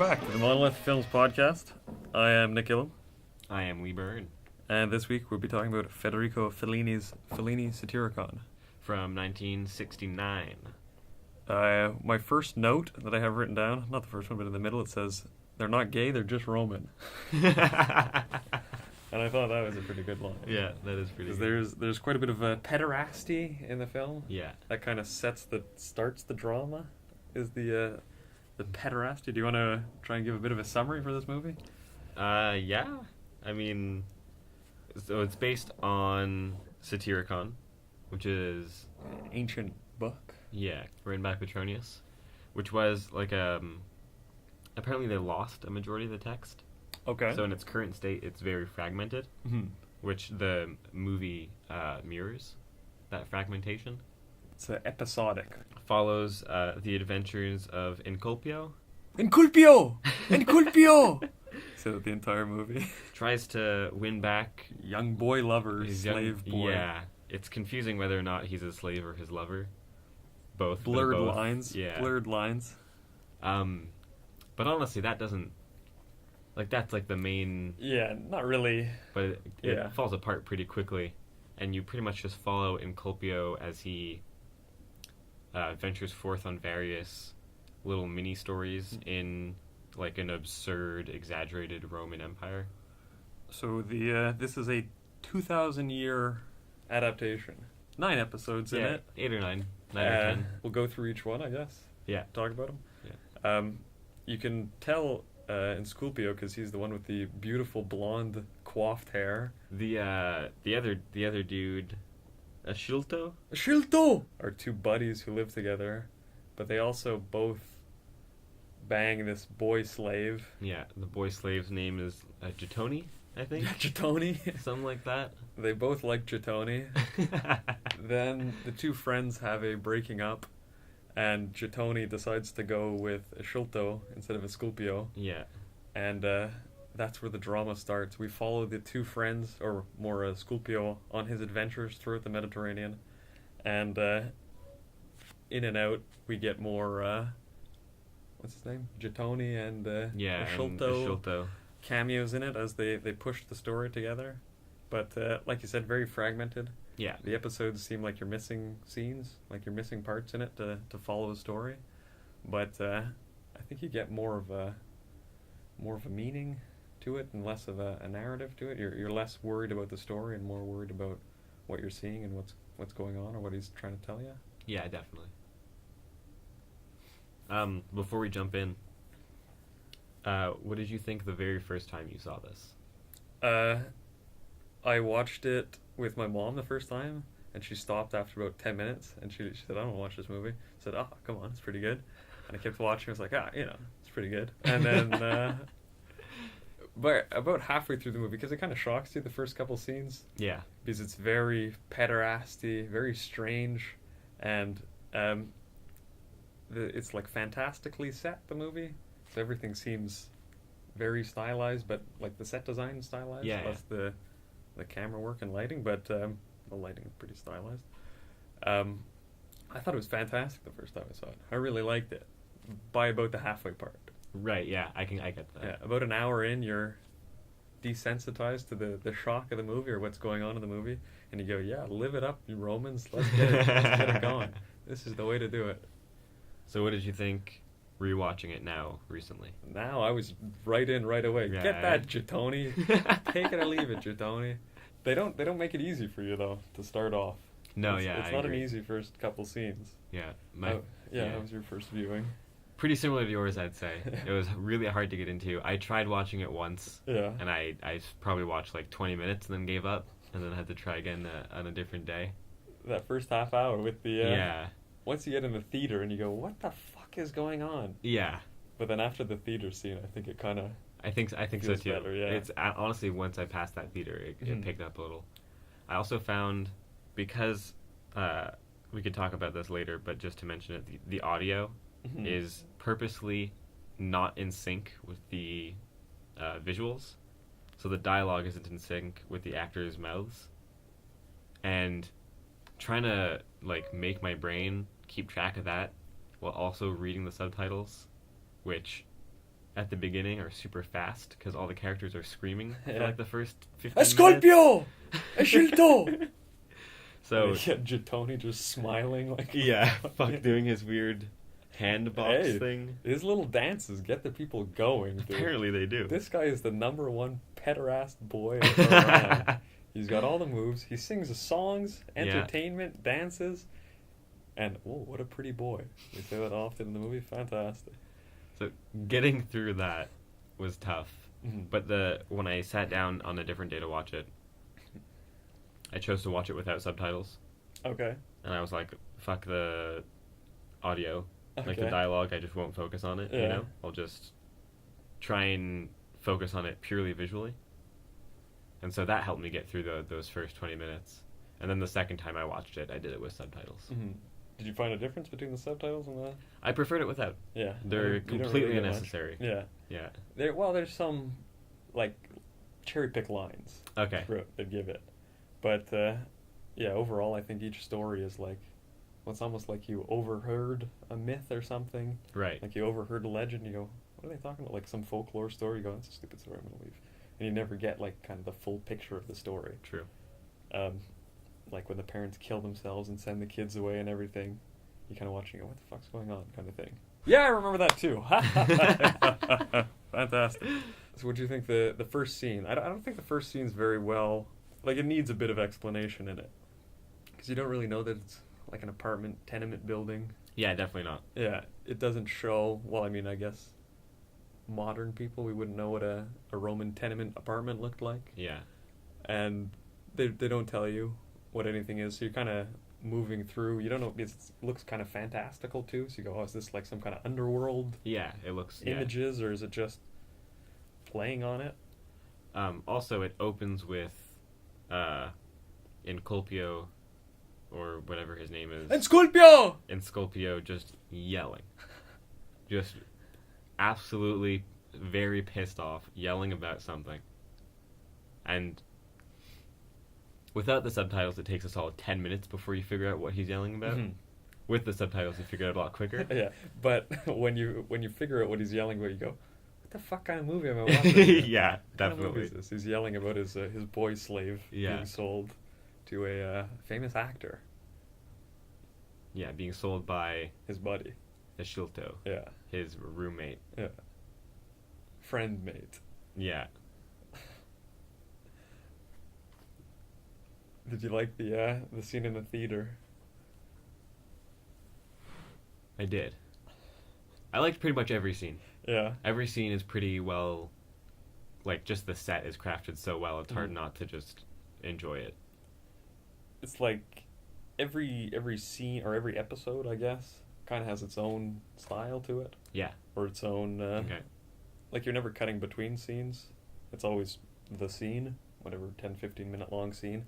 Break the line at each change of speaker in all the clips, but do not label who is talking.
back to the Monolith Films podcast. I am Nick Gillum,
I am Lee Byrne.
and this week we'll be talking about Federico Fellini's Fellini Satyricon.
From 1969.
My first note that I have written down, not the first one, but in the middle, it says, "They're not gay, they're just Roman." And I thought that was a pretty good line.
Yeah, that is pretty
Because
good.
there's quite a bit of pederasty in the film.
Yeah.
That kind of starts the drama, is the pederasty. Do you want to try and give a bit of a summary for this movie?
Yeah. I mean, so it's based on Satyricon, which is,
An ancient book.
yeah, written by Petronius, which was like, apparently they lost a majority of the text.
Okay.
So in its current state, it's very fragmented, which the movie mirrors that fragmentation.
It's episodic.
Follows the adventures of Inculpio.
Inculpio! Inculpio! So the entire movie.
Tries to win back
Young boy lover,
his
slave boy.
Yeah, it's confusing whether or not he's a slave or his lover. Both. They're
Blurred
both.
lines.
Yeah.
Blurred lines.
But honestly, that doesn't... Like, that's like the main...
Yeah, not really.
But it
Yeah.
falls apart pretty quickly. And you pretty much just follow Inculpio as he ventures forth on various little mini-stories in, like, an absurd, exaggerated Roman Empire.
So this is a 2,000-year adaptation. 9 episodes in
Yeah,
it.
8 or 9. 9 or 10.
We'll go through each one, I guess.
Yeah.
Talk about them.
Yeah.
You can tell in Sculpio, because he's the one with the beautiful blonde coiffed hair.
The other dude, Ashilto?
Shilto! Are two buddies who live together, but they also both bang this boy slave.
Yeah, the boy slave's name is Gittoni, I think.
Gittoni.
Something like that.
They both like Gittoni. Then the two friends have a breaking up, and Gittoni decides to go with Ashilto instead of Sculpio,
Yeah.
and that's where the drama starts. We follow the two friends, or more Sculpio, on his adventures throughout the Mediterranean, and in and out we get more, what's his name? Gittoni and
Yeah, and
Ashilto
Ashilto.
cameos in it as they push the story together. But like you said, very fragmented.
Yeah.
The episodes seem like you're missing scenes, like you're missing parts in it to follow a story. But I think you get more of a meaning to it and less of a narrative to it. You're less worried about the story and more worried about what you're seeing and what's going on or what he's trying to tell you.
Yeah, definitely. Before we jump in, what did you think the very first time you saw this?
I watched it with my mom the first time, and she stopped after about 10 minutes, and she said, "I don't want to watch this movie." I said, "Oh, come on, it's pretty good." And I kept watching. I was like, it's pretty good. And then, but about halfway through the movie, because it kind of shocks you, the first couple scenes,
Yeah.
because it's very pederasty, very strange, and it's like fantastically set, the movie. So everything seems very stylized, but like the set design stylized,
Yeah,
plus the camera work and lighting, but the lighting is pretty stylized. I thought it was fantastic the first time I saw it. I really liked it by about the halfway part.
Right, yeah, I get that.
Yeah, about an hour in, you're desensitized to the shock of the movie or what's going on in the movie, and you go, yeah, live it up, you Romans, let's get it going. This is the way to do it.
So what did you think rewatching it now, recently?
Now I was right in right away.
Yeah.
Get that, Gittoni. Take it or leave it, Gittoni. They don't make it easy for you though to start off.
No,
it's,
yeah,
it's
I
not
agree.
an easy first couple scenes.
Yeah.
That was your first viewing.
Pretty similar to yours, I'd say. It was really hard to get into. I tried watching it once,
Yeah.
and I probably watched like 20 minutes and then gave up, and then had to try again on a different day.
That first half hour with the
Yeah.
Once you get in the theater and you go, what the fuck is going on?
Yeah.
But then after the theater scene, I think it kind of...
I think so
Feels
too.
better, yeah.
It's honestly, once I passed that theater, it picked up a little. I also found, because we could talk about this later, but just to mention it, the audio is purposely not in sync with the visuals, so the dialogue isn't in sync with the actors' mouths, and trying to like make my brain keep track of that while also reading the subtitles, which at the beginning are super fast because all the characters are screaming for
Yeah.
like the first 15 minutes.
Escolpio! Escilto!
So
Tony just smiling like
yeah, fuck doing his weird hand box
Hey,
thing.
his little dances get the people going, dude.
Apparently they do.
This guy is the #1 pederast boy around. He's got all the moves. He sings the songs, entertainment, dances, and what a pretty boy. We say that often in the movie. Fantastic.
So getting through that was tough.
Mhm.
But when I sat down on a different day to watch it, I chose to watch it without subtitles.
Okay.
And I was like, fuck the audio. Like
Okay.
the dialogue, I just won't focus on it, you
Yeah.
know? I'll just try and focus on it purely visually. And so that helped me get through those first 20 minutes. And then the second time I watched it, I did it with subtitles.
Mhm. Did you find a difference between the subtitles and the?
I preferred it without.
Yeah.
They're
You don't
completely
really get much.
unnecessary.
Yeah.
Yeah.
There's some, like, cherry pick lines.
Okay.
That give it, but yeah. Overall, I think each story is like, well, it's almost like you overheard a myth or something.
Right.
Like you overheard a legend. You go, what are they talking about? Like some folklore story. You go, that's a stupid story. I'm gonna leave. And you never get like kind of the full picture of the story.
True.
Like when the parents kill themselves and send the kids away and everything, you kind of watch and go, what the fuck's going on, kind of thing. Yeah, I remember that too. Fantastic. So what do you think the first scene? I don't think the first scene's very well, like it needs a bit of explanation in it. Because you don't really know that it's like an apartment tenement building.
Yeah, definitely not.
Yeah, it doesn't show, well, I mean, I guess modern people, we wouldn't know what a Roman tenement apartment looked like.
Yeah.
And they don't tell you what anything is, so you're kind of moving through. You don't know, it looks kind of fantastical too, so you go, oh, is this like some kind of underworld
Yeah, it looks...
images, or is it just playing on it?
Also, it opens with Inculpio, or whatever his name is.
Esculpio!
Inculpio just yelling. Just absolutely very pissed off, yelling about something. And without the subtitles, it takes us all 10 minutes before you figure out what he's yelling about.
Mhm.
With the subtitles, you figure it out a lot quicker.
Yeah, but when you figure out what he's yelling about, you go, what the fuck kind of movie am I watching?
Yeah,
What kind of movie
definitely.
is this? He's yelling about his boy slave being sold to a famous actor,
Yeah, being sold by
his buddy.
Ashilto,
Yeah,
his roommate.
yeah. Friend mate.
Yeah.
Did you like the scene in the theater?
I did. I liked pretty much every scene.
Yeah.
Every scene is pretty well, like, just the set is crafted so well, it's hard
Mhm.
not to just enjoy it.
It's like every scene or every episode, I guess, kind of has its own style to it,
Yeah.
or its own.
Okay.
Like you're never cutting between scenes. It's always the scene, whatever 10-15 minute long scene,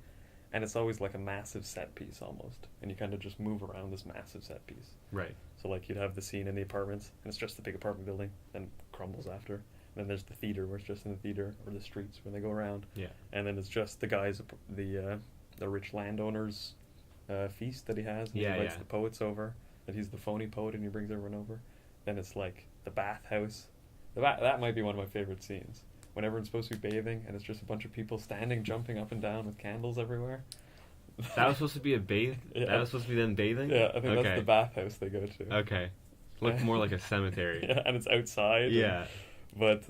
and it's always like a massive set piece almost, and you kind of just move around this massive set piece.
Right.
So like you'd have the scene in the apartments, and it's just the big apartment building, then crumbles after. And then there's the theater, where it's just in the theater, or the streets where they go around.
Yeah.
And then it's just the guys, the rich landowner's feast that he has, and
Yeah,
he invites
yeah.
the poets over, that he's the phony poet, and he brings everyone over. Then it's like the bathhouse. That might be one of my favorite scenes, when everyone's supposed to be bathing, and it's just a bunch of people standing, jumping up and down with candles everywhere.
That was supposed to be a bathe?
Yeah.
That was supposed to be them bathing?
Yeah, I think
Okay.
that's the bathhouse they go to.
Okay. Looked more like a cemetery.
Yeah, and it's outside.
Yeah.
But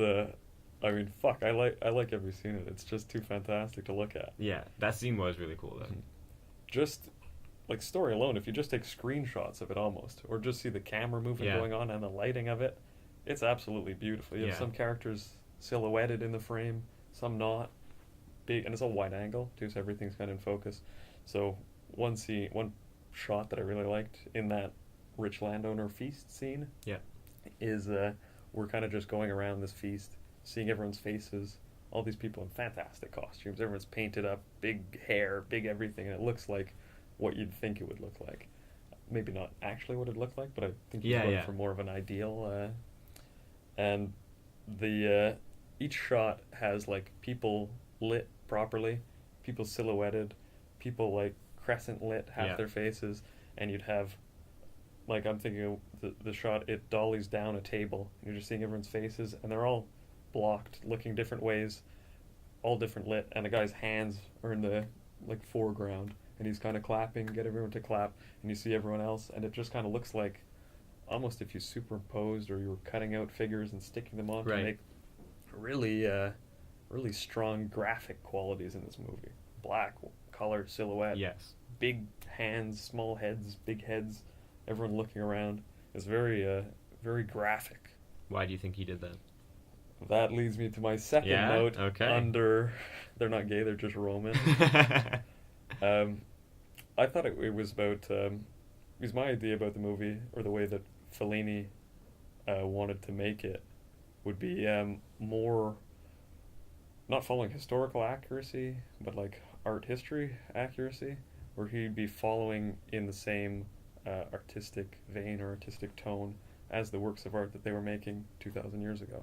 I mean, fuck, I like every scene in it. It's just too fantastic to look at.
Yeah, that scene was really cool, though.
Just like story alone, if you just take screenshots of it almost, or just see the camera movement
Yeah.
going on and the lighting of it, it's absolutely beautiful. You have
Yeah.
some characters silhouetted in the frame, some not. Big, and it's a wide angle too, so everything's kind of in focus. So one shot that I really liked in that rich landowner feast scene,
Yeah.
is we're kind of just going around this feast, seeing everyone's faces, all these people in fantastic costumes. Everyone's painted up, big hair, big everything, and it looks like what you'd think it would look like. Maybe not actually what it looked like, but I think you're going for more of an ideal. And the each shot has like people lit properly, people silhouetted, people like crescent lit half
Yeah.
their faces, and you'd have like I'm thinking of the shot, it dollies down a table, and you're just seeing everyone's faces, and they're all blocked, looking different ways, all different lit, and the guy's hands are in the like foreground, and he's kind of clapping, get everyone to clap, and you see everyone else, and it just kind of looks like almost if you superimposed or you were cutting out figures and sticking them on to
Right.
make really really strong graphic qualities in this movie. Black color silhouette,
Yes.
big hands, small heads, big heads, everyone looking around. It's very graphic.
Why do you think he did that?
That leads me to my second
Yeah?
note.
Okay.
Under, they're not gay, they're just Roman. I thought it was about. It was my idea about the movie, or the way that Fellini wanted to make it, would be more not following historical accuracy, but like art history accuracy, where he'd be following in the same artistic vein or artistic tone as the works of art that they were making 2,000 years ago.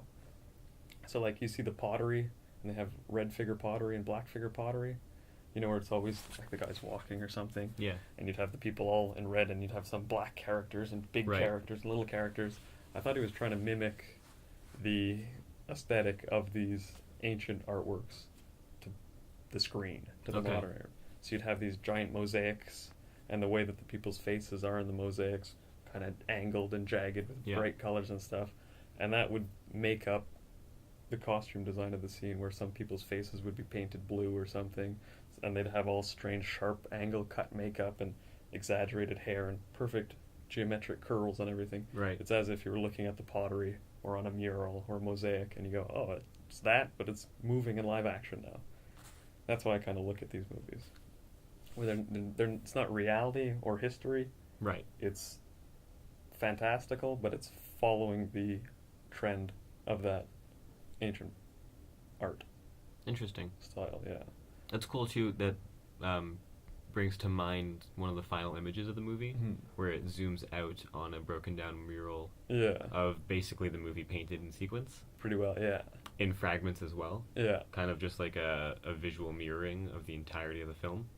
So like you see the pottery, and they have red figure pottery and black figure pottery, you know, where it's always like the guy's walking or something,
Yeah.
and you'd have the people all in red, and you'd have some black characters and big
Right.
characters and little characters. I thought he was trying to mimic the aesthetic of these ancient artworks to the screen, to the
Okay.
modern era. So you'd have these giant mosaics, and the way that the people's faces are in the mosaics, kind of angled and jagged with
Yeah.
bright colors and stuff, and that would make up the costume design of the scene, where some people's faces would be painted blue or something, and they'd have all strange sharp angle cut makeup and exaggerated hair and perfect geometric curls and everything.
Right.
It's as if you were looking at the pottery or on a mural or a mosaic, and you go, oh, it's that, but it's moving in live action now. That's why I kind of look at these movies. Where it's not reality or history,
Right.
it's fantastical, but it's following the trend of that ancient art
Interesting.
style, yeah.
That's cool too. That brings to mind one of the final images of the movie,
Mhm.
where it zooms out on a broken down mural
Yeah,
of basically the movie painted in sequence,
pretty well, yeah.
in fragments as well.
Yeah,
Kind of just like a visual mirroring of the entirety of the film.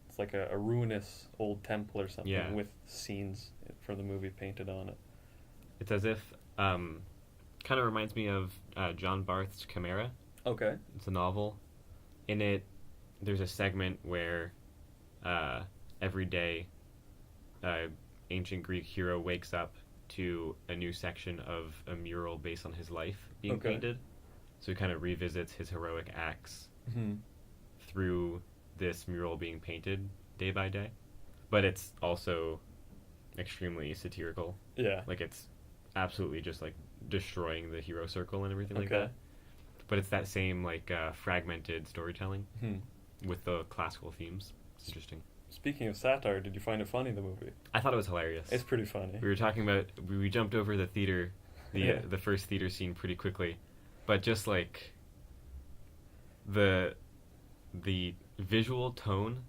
it's like a ruinous old temple or something,
Yeah.
with scenes from the movie painted on it.
It's as if, kind of reminds me of John Barth's Chimera.
Okay.
It's a novel. In it, there's a segment where every day, ancient Greek hero wakes up to a new section of a mural based on his life being
Okay.
painted. So he kind of revisits his heroic acts
Mm-hmm.
through this mural being painted day by day. But it's also extremely satirical.
Yeah.
Like, it's absolutely just like destroying the hero circle and everything like
Okay.
that. But it's that same like fragmented storytelling
Hmm.
with the classical themes. It's interesting.
Speaking of satire, did you find it funny, the movie?
I thought it was hilarious.
It's pretty funny.
We were talking about we jumped over the theater,
Yeah.
the first theater scene pretty quickly, but just like the visual tone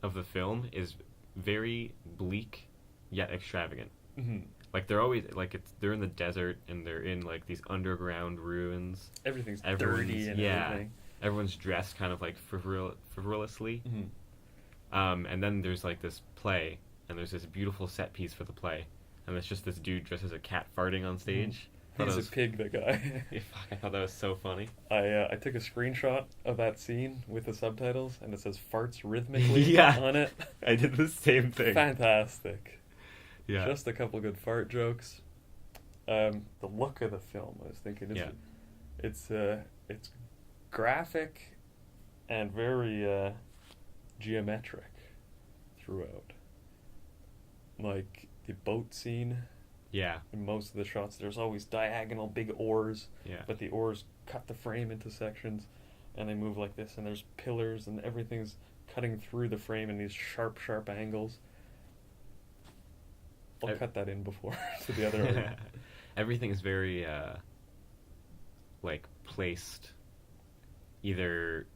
of the film is very bleak yet extravagant.
Mm-hmm.
Like they're always like they're in the desert and they're in like these underground ruins.
Everything's
Everyone's-
dirty and
yeah.
everything.
Everyone's dressed kind of like frivolously.
Mm-hmm.
And then there's like this play, and there's this beautiful set piece for the play, and it's just this dude dressed as a cat farting on stage. Thought
He's
it was-
a pig, the guy.
Yeah, fuck, I thought that was so funny.
I took a screenshot of that scene with the subtitles, and it says farts rhythmically
Yeah.
on it.
I did the same thing.
Fantastic.
Yeah.
Just a couple good fart jokes. The look of the film, I was thinking, is it's graphic and very geometric throughout. Like the boat scene,
Yeah.
in most of the shots, there's always diagonal big oars,
Yeah.
but the oars cut the frame into sections, and they move like this, and there's pillars, and everything's cutting through the frame in these sharp angles. I'll
I-
cut that in before to the other order.
Everything is very like placed either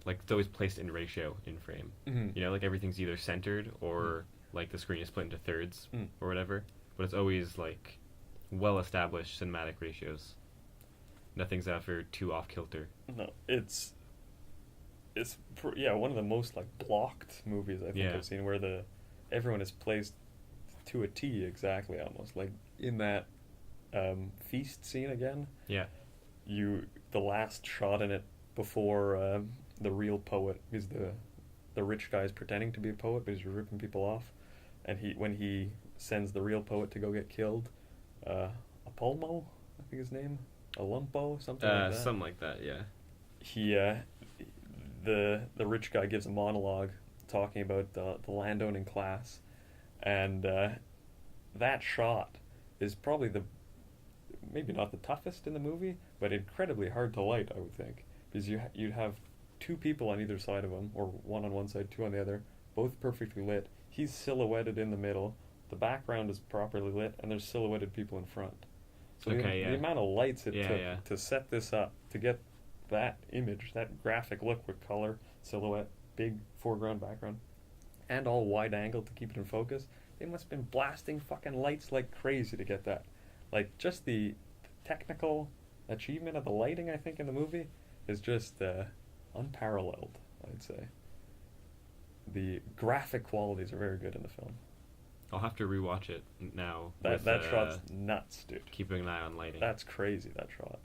like it's always placed in ratio in frame.
Mhm.
You know, like everything's either centered or like the screen is split into thirds
Mm.
or whatever. But it's always like well established cinematic ratios. Nothing's ever too off kilter.
No, it's one of the most like blocked movies I think
Yeah.
I've seen, where everyone is placed to a T exactly, almost like in that feast scene again.
Yeah.
The last shot in it before the real poet is the rich guy's pretending to be a poet, but he's ripping people off, and when he sends the real poet to go get killed, Apolmo, I think his name, Olumpo, something like that.
Something like that, yeah.
He the rich guy gives a monologue talking about the landowning class, and that shot is probably maybe not the toughest in the movie, but incredibly hard to light, I would think, because you'd have two people on either side of him, or one on one side, two on the other, both perfectly lit. He's silhouetted in the middle, the background is properly lit, and there's silhouetted people in front. So the amount of lights it took to set this up, to get that image, that graphic look with color, silhouette, big foreground, background, and all wide angle to keep it in focus, they must have been blasting fucking lights like crazy to get that. Like, just the technical achievement of the lighting, I think, in the movie is just unparalleled, I'd say. The graphic qualities are very good in the film.
I'll have to rewatch it now.
That shot's nuts, dude.
Keeping an eye on lighting.
That's crazy, that shot.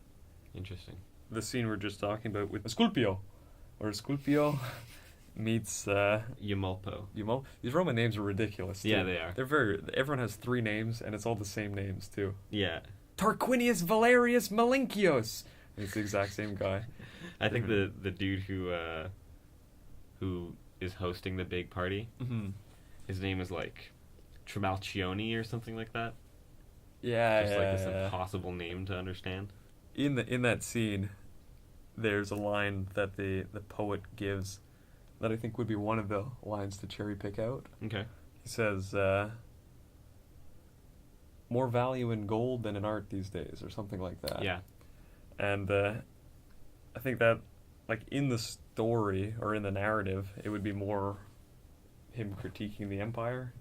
Interesting.
The scene we're just talking about with Sculpio meets
Eumolpo.
These Roman names are ridiculous, too.
Yeah, they are.
Everyone has 3 names, and it's all the same names, too.
Yeah.
Tarquinius Valerius Malinkios. It's the exact same guy.
I think the dude who is hosting the big party, his name is like Trimalcioni or something like that.
Yeah,
just like this impossible name to understand.
In that scene, there's a line that the poet gives that I think would be one of the lines to cherry pick out.
Okay.
He says, more value in gold than in art these days, or something like that.
Yeah.
And I think that, like, in the story, or in the narrative, it would be more him critiquing the empire,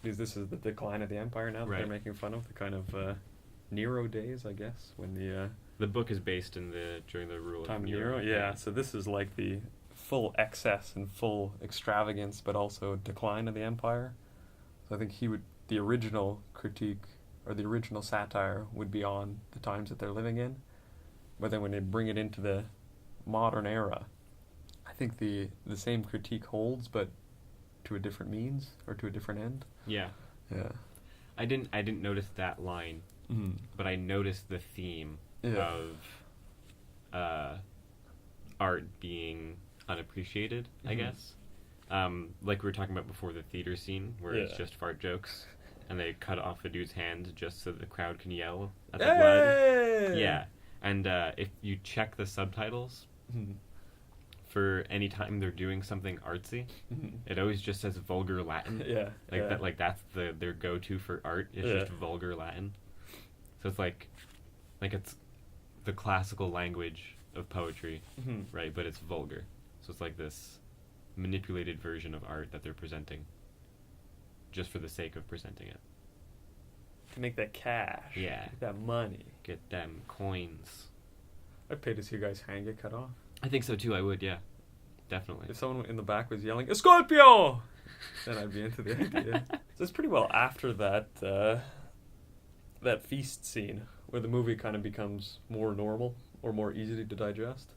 because this is the decline of the empire now that they're making fun of, the kind of Nero days, I guess, when
the book is based during the rule of Nero.
Yeah, so this is like the full excess and full extravagance, but also decline of the empire. So I think the original critique, or the original satire, would be on the times that they're living in. But then when they bring it into the modern era, I think the same critique holds, but to a different means, or to a different end.
Yeah.
Yeah.
I didn't notice that line, but I noticed the theme of art being unappreciated, I guess. Like we were talking about before, the theater scene where it's just fart jokes, and they cut off a dude's hand just so the crowd can yell at the blood. Yeah, and if you check the subtitles for any time they're doing something artsy, it always just says vulgar Latin. That. Like that's their go-to for art is just vulgar Latin. So it's like it's the classical language of poetry, right? But it's vulgar. So it's like this manipulated version of art that they're presenting just for the sake of presenting it.
To make that cash.
Yeah.
Get that money.
Get them coins.
I'd pay to see a guy's hand get cut off.
I think so too, I would, yeah. Definitely.
If someone in the back was yelling, Scorpio! Then I'd be into the idea. So it's pretty well after that feast scene where the movie kind of becomes more normal or more easy to digest.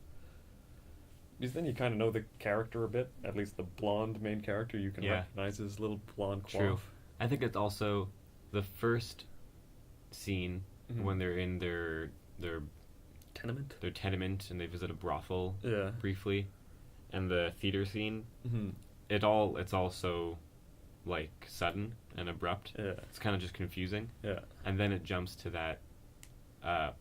Because then you kind of know the character a bit, at least the blonde main character. You can recognize his little blonde coif.
True. I think it's also the first scene when they're in their tenement and they visit a brothel briefly, and the theater scene. It's all so like sudden and abrupt. It's kind of just confusing. And then it jumps to that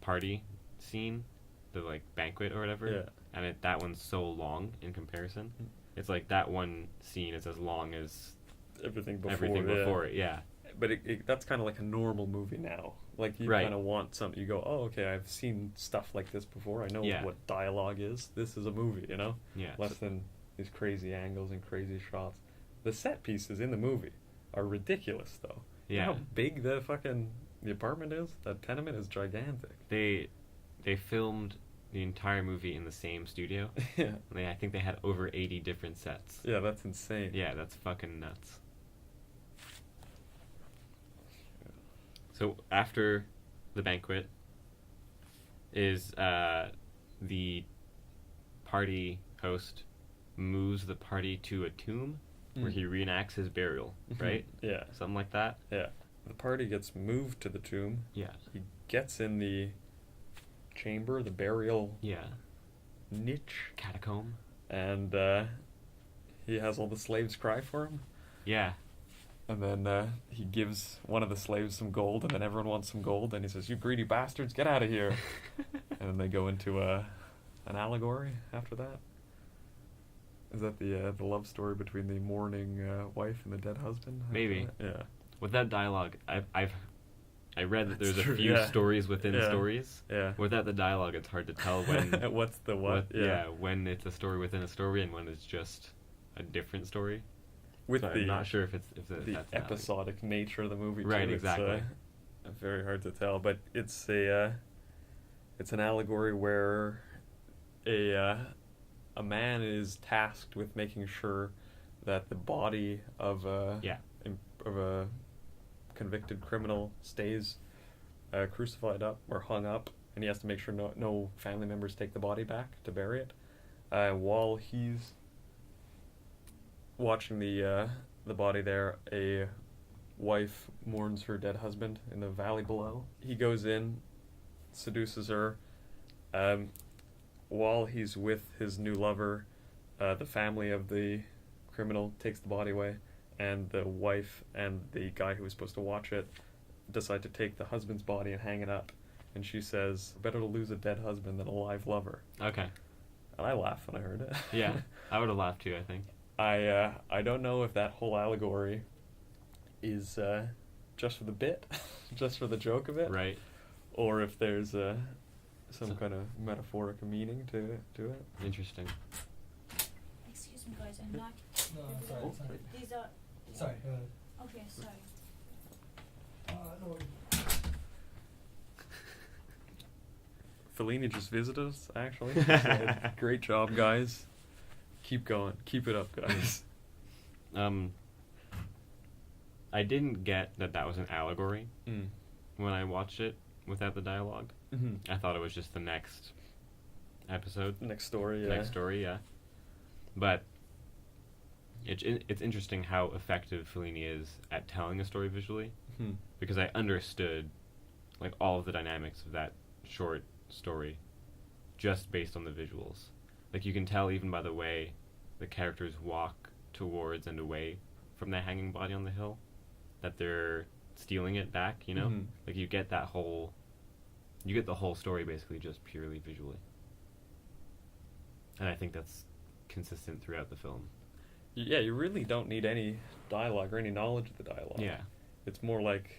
party scene, the like banquet or whatever. And that one's so long in comparison. It's like that one scene is as long as
everything before it.
Yeah.
But that's kind of like a normal movie now. Like you kind of want something. You go, oh, okay, I've seen stuff like this before. I know what dialogue is. This is a movie, you know?
Yeah.
Less than these crazy angles and crazy shots. The set pieces in the movie are ridiculous, though.
Yeah.
You know how big the apartment is? That tenement is gigantic.
They filmed the entire movie in the same studio. I think they had over 80 different sets.
Yeah, that's insane.
Yeah, that's fucking nuts. So after the banquet is the party host moves the party to a tomb where he reenacts his burial, right?
Yeah.
Something like that?
Yeah. The party gets moved to the tomb.
Yeah.
He gets in the chamber, the burial niche.
Catacomb.
And he has all the slaves cry for him.
Yeah.
And then he gives one of the slaves some gold, and then everyone wants some gold, and he says, "You greedy bastards, get out of here." And then they go into an allegory after that. Is that the love story between the mourning wife and the dead husband?
Maybe.
Yeah.
With that dialogue, I read that
That's
there's
true,
a few
yeah.
stories within
Yeah.
stories.
Yeah.
Without the dialogue, it's hard to tell when
What's the what?
when it's a story within a story and when it's just a different story.
With
So
the
I'm not sure if that's
episodic nature of the movie.
Right,
too.
exactly.
It's very hard to tell, but it's an allegory where a man is tasked with making sure that the body of a convicted criminal stays crucified up or hung up, and he has to make sure no family members take the body back to bury it. While he's watching the body there, a wife mourns her dead husband in the valley below. He goes in, seduces her. While he's with his new lover, the family of the criminal takes the body away, and the wife and the guy who was supposed to watch it decide to take the husband's body and hang it up. And she says, "Better to lose a dead husband than a live lover."
Okay.
And I laughed when I heard it.
Yeah, I would have laughed too, I think.
I don't know if that whole allegory is just for the bit, just for the joke of it,
Right.
or if there's some kind of metaphoric meaning to it.
Interesting.
Excuse me, guys, I'm not.
No, sorry, sorry.
These are.
Sorry, go ahead.
Okay, sorry.
No,
Fellini just visited us, actually. He said, "Great job, guys. Keep going. Keep it up, guys."
I didn't get that was an allegory
Mm.
when I watched it without the dialogue.
Mm-hmm.
I thought it was just the next episode.
Next story, yeah.
Next story, yeah. But it's interesting how effective Fellini is at telling a story visually,
Hmm.
because I understood like all of the dynamics of that short story just based on the visuals. Like you can tell even by the way the characters walk towards and away from the hanging body on the hill that they're stealing it back, you know?
Mhm.
Like you get the whole story basically just purely visually. And I think that's consistent throughout the film.
Yeah, you really don't need any dialogue or any knowledge of the dialogue.
Yeah.
It's more like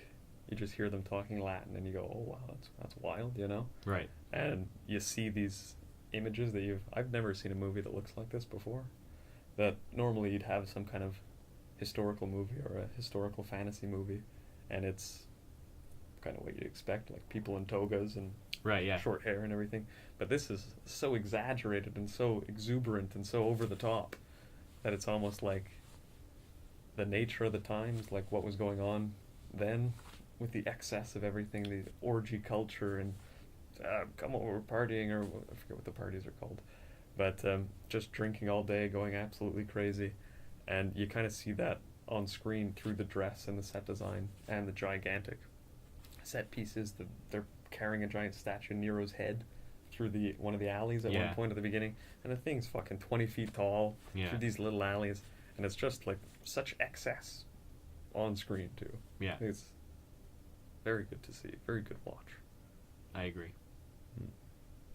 you just hear them talking Latin and you go, "Oh wow, that's wild," you know?
Right.
And you see these images that I've never seen a movie that looks like this before. That normally you'd have some kind of historical movie or a historical fantasy movie, and it's kind of what you'd expect, like people in togas and
Right, yeah.
short hair and everything. But this is so exaggerated and so exuberant and so over the top that it's almost like the nature of the times, like what was going on then with the excess of everything, the orgy culture and come on, we're partying, or I forget what the parties are called, but just drinking all day, going absolutely crazy. And you kind of see that on screen through the dress and the set design and the gigantic set pieces. They're carrying a giant statue of Nero's head through one of the alleys at one point at the beginning, and the thing's fucking 20 feet tall through these little alleys, and it's just like such excess on screen too.
Yeah.
It's very good to see, very good watch.
I agree.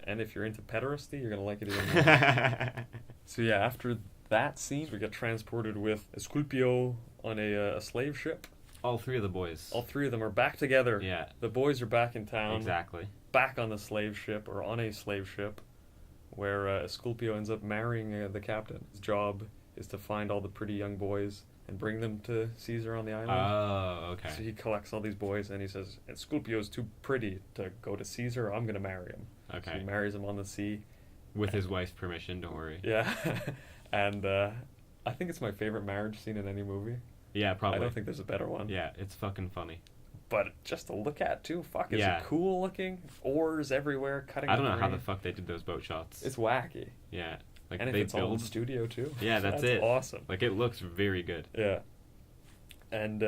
And if you're into pederasty, you're gonna like it even more. So yeah, after that scene, we get transported with Esculpio on a slave ship.
All three of the boys.
All three of them are back together.
Yeah.
The boys are back in town.
Exactly.
Back on the slave ship, or on a slave ship, where Esculpio ends up marrying the captain. His job is to find all the pretty young boys and bring them to Caesar on the island.
Oh, okay.
So he collects all these boys, and he says, Esculpio's too pretty to go to Caesar, I'm going to marry him.
Okay.
So he marries him on the sea.
With his wife's permission, don't worry.
Yeah. And I think it's my favorite marriage scene in any movie.
Yeah, probably.
I don't think there's a better one.
Yeah, it's fucking funny.
but just to look at too. Fuck, is
Yeah.
it cool looking? Oars everywhere, cutting.
I don't
the
know how the
green.
fuck they did those boat shots.
It's wacky,
Yeah, like
and if
they
it's all in
build.
studio too.
Yeah, that's it.
Awesome.
Like it looks very good.
Yeah, and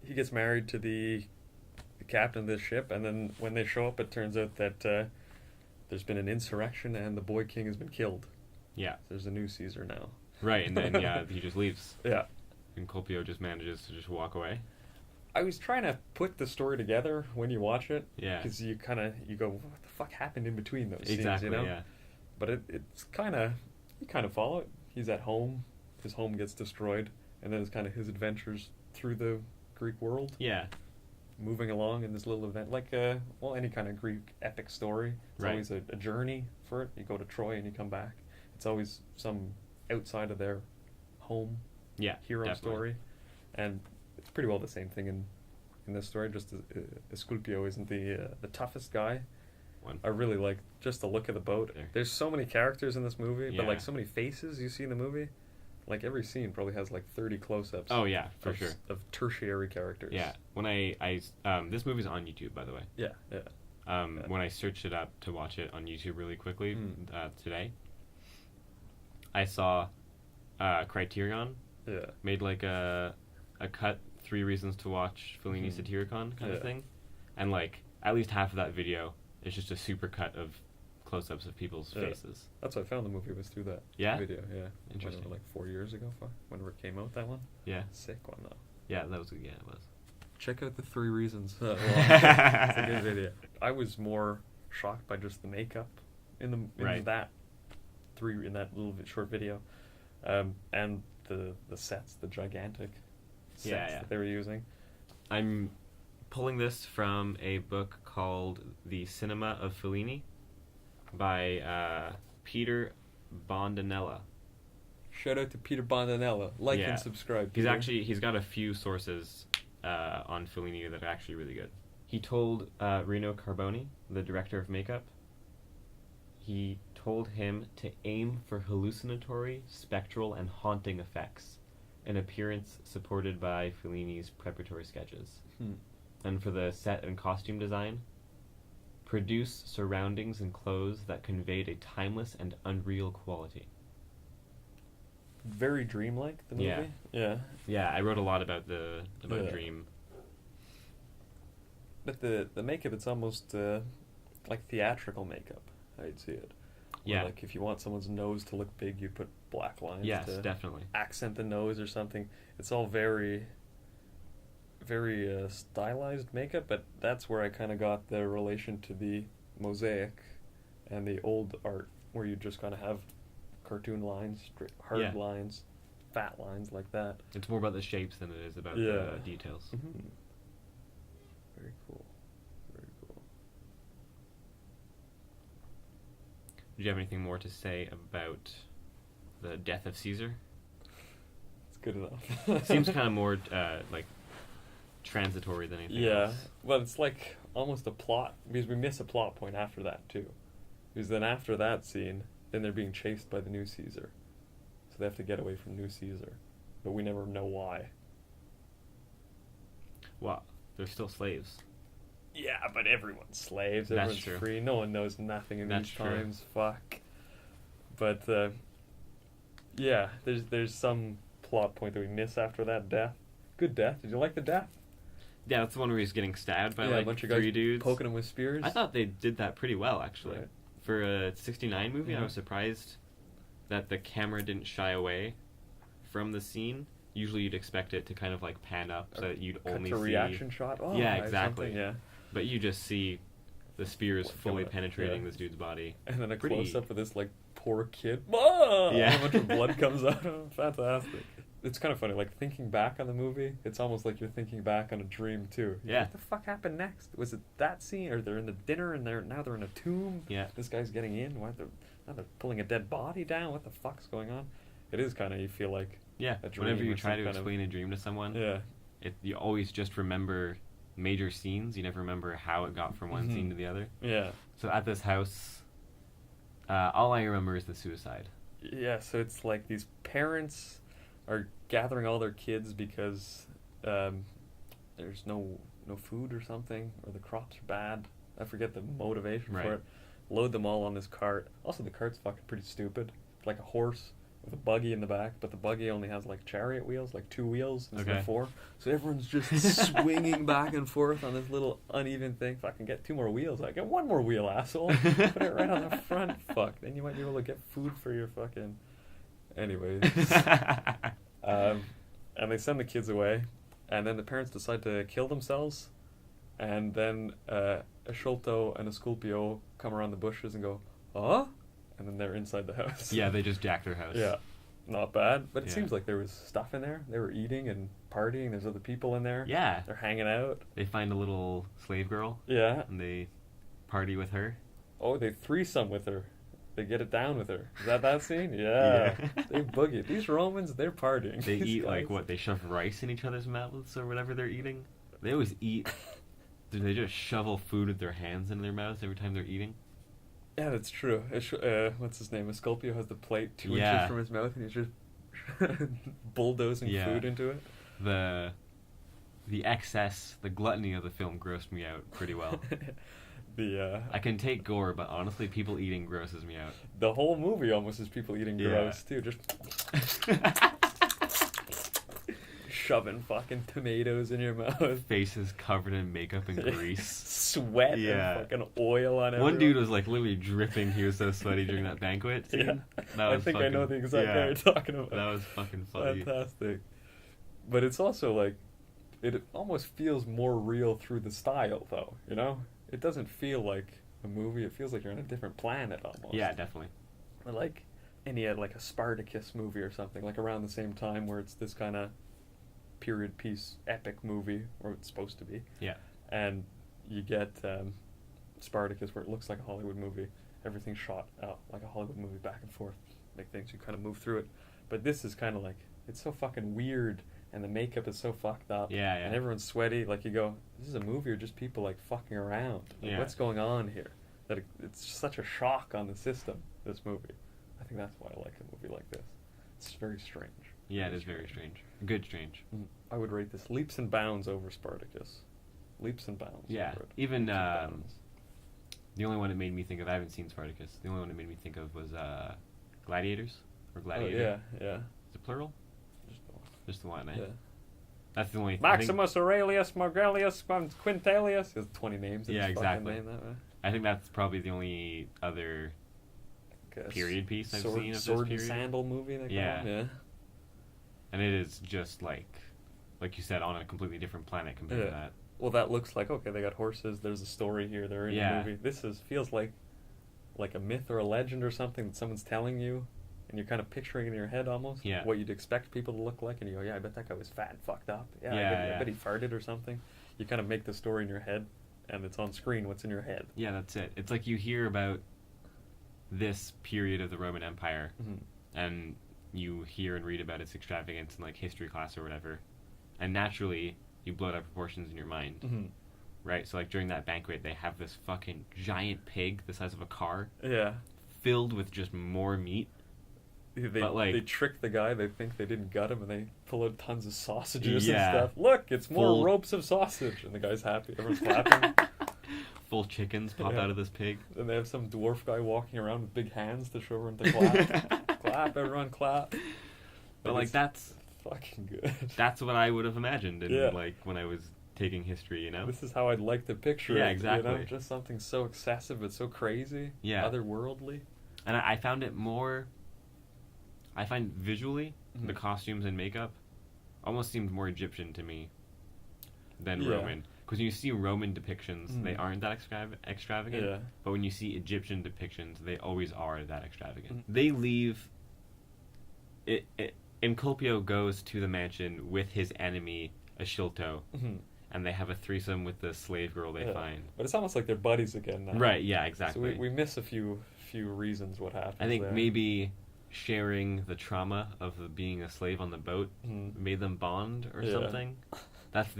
he gets married to the captain of this ship, and then when they show up, it turns out that there's been an insurrection and the boy king has been killed.
Yeah,
There's a new Caesar now.
right. And then yeah, he just leaves,
Yeah.
and Colpio just manages to just walk away.
I was trying to put the story together when you watch it.
Yeah.
Because you go, what the fuck happened in between those
Exactly.
scenes, you know?
Yeah.
But it's kind of, you kind of follow it. He's at home, his home gets destroyed, and then it's kind of his adventures through the Greek world,
Yeah.
moving along in this little event, like any kind of Greek epic story. It's
Right.
always a journey for it. You go to Troy and you come back. It's always some outside of their home
Yeah.
hero
definitely.
story, and it's pretty well the same thing in this story. Just Esculpio isn't the toughest guy.
One.
I really like just the look of the boat.
There.
There's so many characters in this movie, but
Yeah.
like so many faces you see in the movie. Like every scene probably has like 30 close-ups.
Oh yeah, for
of,
sure.
of tertiary characters.
Yeah. When this movie's on YouTube, by the way.
Yeah. Yeah. Yeah.
When I searched it up to watch it on YouTube really quickly today, I saw Criterion
Yeah.
made like a cut 3 reasons to watch Fellini
Mhm.
Satyricon kind of
Yeah.
thing, and like at least half of that video is just a super cut of close-ups of people's
Yeah.
faces.
That's what I found the movie was through that
Yeah?
video. Yeah.
Interesting.
Whenever, like 4 years ago, whenever it came out, that one.
Yeah.
Sick one though.
Yeah, that was it was.
Check out the 3 reasons. It's a good video. I was more shocked by just the makeup in
Right.
that little short video, and the sets, the gigantic sets
Yeah.
that they were using.
I'm pulling this from a book called The Cinema of Fellini by Peter Bondinella.
Shout out to Peter Bondinella. Like
Yeah.
and subscribe.
He's
Peter.
he's got a few sources on Fellini that are actually really good. He told Rino Carboni, the director of makeup, he told him to aim for hallucinatory, spectral, and haunting effects, an appearance supported by Fellini's preparatory sketches. And for the set and costume design, produce surroundings and clothes that conveyed a timeless and unreal quality.
Very dreamlike, the movie.
Yeah.
Yeah.
Yeah, I wrote a lot about
Yeah.
Dream.
But the makeup, it's almost like theatrical makeup. I'd see it. Where,
Yeah.
like if you want someone's nose to look big, you put black lines.
Yes,
to
definitely.
accent the nose or something. It's all very, very stylized makeup, but that's where I kind of got the relation to the mosaic and the old art, where you just kind of have cartoon lines, hard
Yeah.
lines, fat lines like that.
It's more about the shapes than it is about
Yeah.
the details.
Mm-hmm. Very cool. Very cool.
Do you have anything more to say about the death of Caesar?
It's good enough.
Seems kind of more like transitory than anything
Yeah,
else.
well, it's like almost a plot, because we miss a plot point after that too. Because then after that scene, then they're being chased by the new Caesar, so they have to get away from new Caesar, but we never know why.
Well, they're still slaves.
Yeah, but everyone's slaves.
That's
Everyone's
true.
free. No one knows nothing in
That's
these
true.
times. Fuck. But yeah, there's some plot point that we miss after that death. Good death. Did you like the death?
Yeah, that's the one where he's getting stabbed by
yeah,
like
a bunch of
3
guys
dudes.
poking him with spears.
I thought they did that pretty well, actually.
Right.
For a '69 movie, I
Mhm.
was surprised that the camera didn't shy away from the scene. Usually, you'd expect it to kind of like pan up so that you'd
cut
only
to
see.
reaction shot. Oh,
Yeah,
or
exactly.
something, yeah.
But you just see the spears
What,
fully
coming up,
penetrating
yeah.
this dude's body.
And then a
Pretty-
close up of this like poor kid. Ah!
Yeah.
And a bunch of blood comes out of him. Fantastic. It's kind of funny, like thinking back on the movie, it's almost like you're thinking back on a dream too.
Yeah.
What the fuck happened next? Was it that scene, or they're in the dinner and now they're in a tomb?
Yeah.
This guy's getting in. Now they're pulling a dead body down. What the fuck's going on? It is kind of, you feel like
Yeah.
a dream
Whenever you
or
try
some
to
kind of-
explain a dream to someone,
yeah.
you always just remember major scenes. You never remember how it got from one
Mhm.
scene to the other.
Yeah.
So at this house, all I remember is the suicide.
Yeah, so it's like these parents are gathering all their kids because there's no food or something, or the crops are bad. I forget the motivation
Right.
for it. Load them all on this cart. Also, the cart's fucking pretty stupid. It's like a horse with a buggy in the back, but the buggy only has like chariot wheels, like 2 wheels instead
Okay.
of 4. So everyone's just swinging back and forth on this little uneven thing. Fucking get 2 more wheels. I get 1 more wheel, asshole. Put it right on the front. Fuck. Then you might be able to get food for your fucking. Anyways. And they send the kids away, and then the parents decide to kill themselves, and then a Sholto and a Sculpio come around the bushes and go, huh? And then they're inside the house.
Yeah, they just jacked their house.
Yeah. Not bad, but it
Yeah.
seems like there was stuff in there. They were eating and partying. There's other people in there.
Yeah.
They're hanging out.
They find a little slave girl,
Yeah.
and they party with her.
Oh, they threesome with her. They get it down with her. Is that scene? Yeah.
Yeah.
They boogie. These Romans, they're partying.
They
These
eat, like,
guys.
what, they shove rice in each other's mouths or whatever they're eating? They always eat. Do they just shovel food with their hands into their mouths every time they're eating?
Yeah, that's true. What's his name? Sculpio has the plate 2
Yeah.
inches from his mouth, and he's just bulldozing
Yeah.
food into it.
The excess, the gluttony of the film grossed me out pretty well. I can take gore, but honestly, people eating grosses me out.
The whole movie almost is people eating
Yeah.
gross too, just shoving fucking tomatoes in your mouth.
Faces covered in makeup and grease.
Sweat
Yeah.
and fucking oil on everyone.
One dude was like literally dripping. He was so sweaty during that banquet scene.
Yeah.
That
I
was
think I know the
fucking-
exact guy
yeah.
you're talking about.
That was fucking funny.
Fantastic. But it's also like, it almost feels more real through the style, though. You know, it doesn't feel like a movie. It feels like you're on a different planet almost.
Yeah, definitely.
Like any like a Spartacus movie or something, like around the same time, where it's this kind of period piece epic movie, or it's supposed to be.
Yeah.
And you get Spartacus, where it looks like a Hollywood movie. Everything's shot out like a Hollywood movie, back and forth, like things you kind of move through it. But this is kind of like, it's so fucking weird, and the makeup is so fucked up.
Yeah, yeah.
And everyone's sweaty. Like you go, this is a movie or just people like fucking around? Like,
Yeah.
what's going on here? That it's such a shock on the system. This movie. I think that's why I like a movie like this. It's very strange.
Yeah, it is very strange. Good strange.
I would rate this leaps and bounds over Spartacus. Leaps and bounds.
Yeah,
over it.
even,
Leaps and bounds.
The only one it made me think of, I haven't seen Spartacus. The only one it made me think of was Gladiators or Gladiator.
Oh, yeah.
Is it plural?
Just the one.
Just the one, eh?
Yeah.
That's the only. I think-
Maximus Aurelius Margellius Quintilius. He has 20 names. In
Yeah,
his fucking
exactly.
Name that way.
I think that's probably the only other
Like a
period piece I've
sword,
seen of this
sword and
period.
sandal movie. They call
Yeah.
it. Yeah.
And it is just like you said, on a completely different planet compared to that.
Well, that looks like, okay, they got horses. There's a story here. They're in
Yeah.
a movie. This feels like a myth or a legend or something that someone's telling you, and you're kind of picturing in your head almost
Yeah.
what you'd expect people to look like, and you go, yeah, I bet that guy was fat and fucked up. Yeah,
Yeah,
I bet he farted or something. You kind of make the story in your head, and it's on screen what's in your head.
Yeah, that's it. It's like you hear about this period of the Roman Empire,
Mhm.
and you hear and read about its extravagance in like history class or whatever, and naturally you blow it out of proportions in your mind,
Mhm.
right? So like during that banquet, they have this fucking giant pig the size of a car,
Yeah.
filled with just more meat.
They,
But, like-
they trick the guy. They think they didn't gut him, and they pull out tons of sausages and
Yeah.
stuff. Look, it's more
Full-
ropes of sausage, and the guy's happy. Everyone's clapping.
Full chickens pop
Yeah.
out of this pig.
Then they have some dwarf guy walking around with big hands to show everyone to clap. Clap, everyone clap.
But like
it's
that's
fucking good.
that's what I would have imagined in
Yeah.
like when I was taking history, you know?
This is how I'd like to picture
Yeah,
it.
exactly.
You know? Just something so excessive but so crazy.
Yeah.
Otherworldly.
And I found it more. I find visually the
Mhm.
costumes and makeup almost seemed more Egyptian to me than
Yeah.
Roman. Because when you see Roman depictions, they
Mhm.
aren't that extravagant.
Yeah.
But when you see Egyptian depictions, they always are that extravagant.
Mhm.
They leave. Enculpio goes to the mansion with his enemy Ashilto,
Mhm.
and they have a threesome with the slave girl they
Yeah.
find.
But it's almost like they're buddies again now.
Right? Yeah, exactly.
So we miss a few reasons what happens.
I think
there.
maybe sharing the trauma of being a slave on the boat
Mhm.
made them bond or
Yeah.
something. That's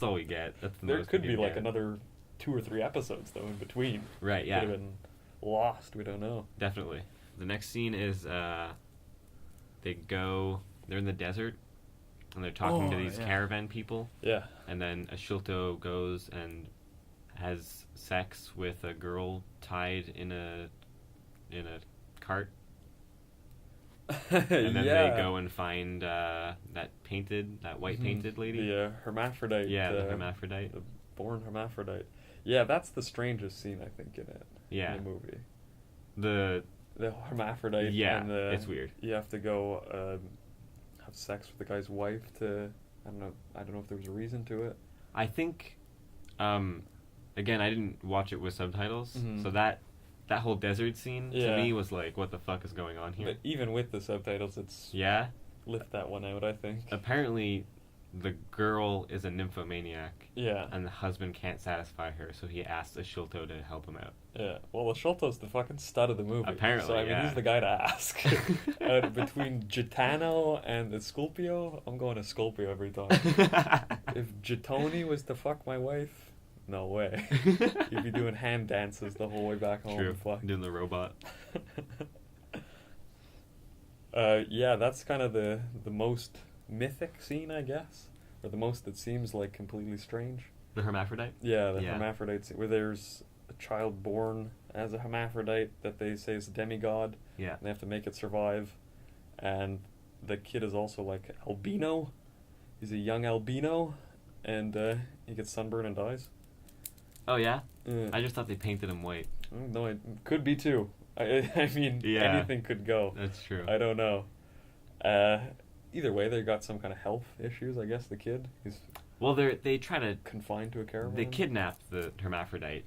all we get. That's the
There
most
could
we
be
can
like
get.
another 2 or 3 episodes though in between.
Right, yeah.
Could have been lost. We don't know.
and they're talking to
Oh,
these
yeah.
caravan people,
Yeah.
and then Ashilto goes and has sex with a girl tied in a cart, and then they go and find that white painted lady.
The hermaphrodite.
Yeah, the hermaphrodite.
The born hermaphrodite. Yeah, that's the strangest scene, I think, in it.
Yeah.
In the movie.
The
hermaphrodite.
Yeah,
and
it's weird.
You have to go have sex with the guy's wife to. I don't know if there was a reason to it.
I think, again, I didn't watch it with subtitles,
Mhm.
so that whole desert scene
Yeah.
to me was like, what the fuck is going on here?
But even with the subtitles, it's
Yeah.
lift that one out, I think.
Apparently, the girl is a nymphomaniac,
Yeah.
and the husband can't satisfy her, so he asks Ashilto to help him out.
Yeah. Well, Ashilto's the fucking stud of the movie.
Apparently,
So, I mean,
yeah.
he's the guy to ask. Between Gitano and the Sculpio, I'm going to Sculpio every time. If Gittoni was to fuck my wife, no way. You'd be doing hand dances the whole way back home.
True.
Fuck.
Doing the robot.
Yeah, that's kind of the most mythic scene, I guess, or the most that seems like completely strange.
The hermaphrodite?
Yeah, the
Yeah.
hermaphrodite scene, where there's a child born as a hermaphrodite that they say is a demigod,
Yeah.
and they have to make it survive, and the kid is also like albino. He's a young albino, and he gets sunburned and dies.
Oh, yeah?
Uh,
I just thought they painted him white.
no, it could be too. I mean,
Yeah.
anything could go.
That's true.
I don't know. Either way, they got some kind of health issues. I guess the kid he's
Well, they try to...
confined to a caravan.
They kidnap the hermaphrodite.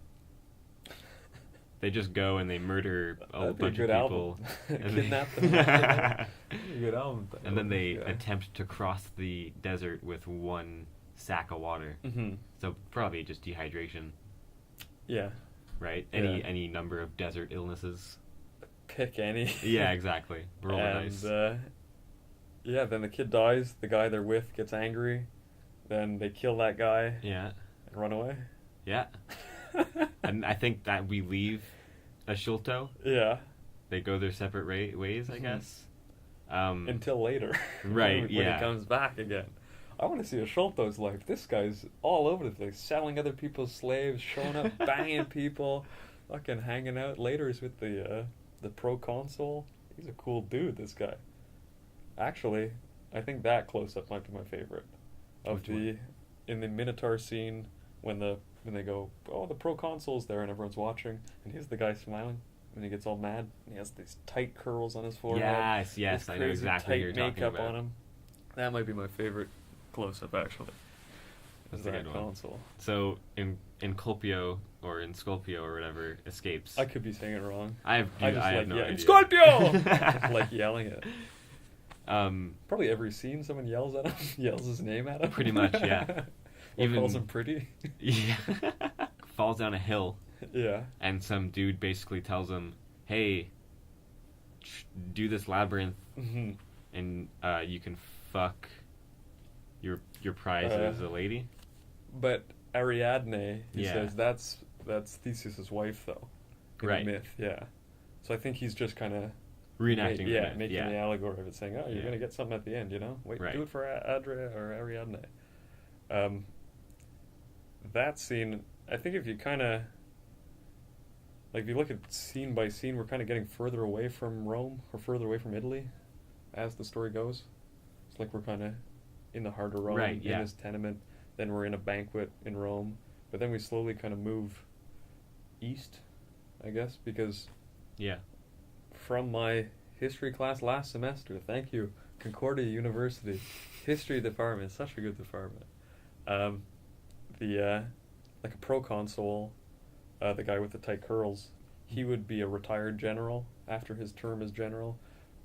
They just go and they murder a
That'd be
bunch
good
of people.
album.
and
Kidnap
they-
the hermaphrodite. That'd be a good album.
And then they
Yeah.
attempt to cross the desert with one sack of water.
Mhm.
So probably just dehydration,
Yeah.
right?
Yeah.
Any number of desert illnesses.
Pick any.
Yeah, exactly. Roll the
And
dice.
yeah, then the kid dies. The guy they're with gets angry. Then they kill that guy
Yeah.
and run away.
Yeah. And I think that we leave Ashilto.
Yeah.
They go their separate ways, I
Mhm.
guess.
Until later.
Right,
when
yeah.
he comes back again. I want to see a Sholto's life. This guy's all over the place, selling other people's slaves, showing up, banging people, fucking hanging out. Later he's with the proconsul. He's a cool dude, this guy. Actually, I think that close-up might be my favorite. Of
Which one?
In the Minotaur scene, when they go, oh, the proconsul's there, and everyone's watching, and here's the guy smiling, and he gets all mad, and he has these tight curls on his forehead.
Yes,
this
I know
crazy
exactly what
tight
you're talking
makeup
about.
on him. That might be my favorite close-up, actually.
That's
Is
a
that
good one.
consul.
So in Colpio or in Sculpio or whatever escapes.
I could be saying it wrong.
I have
I just
have
like
no
yelling,
idea.
Scorpio! Just like yelling it.
Um,
Probably every scene someone yells at him, yells his name at him.
Pretty much, yeah.
Or
Even-
calls him pretty.
yeah. Falls down a hill,
Yeah.
and some dude basically tells him, "Hey, do this labyrinth,
hmm
and you can fuck your prize
Uh,
is a lady."
But Ariadne, he
Yeah.
says that's Theseus' wife, though. In
Right.
the myth, yeah. So I think he's just kind of
Reenacting the myth,
making
yeah.
the allegory of it, saying, "Oh, you're
Yeah.
gonna get something at the end, you know? Wait,
Right.
do it for Adria or Ariadne." That scene, I think, if you kind of like, if you look at scene by scene, we're kind of getting further away from Rome or further away from Italy as the story goes. It's like we're kind of in the heart of Rome,
Right, yeah.
in this tenement. Then we're in a banquet in Rome, but then we slowly kind of move east, I guess, because
Yeah.
from my history class last semester, thank you, Concordia University, history department, such a good department. Like a proconsul, the guy with the tight curls, he would be a retired general after his term as general,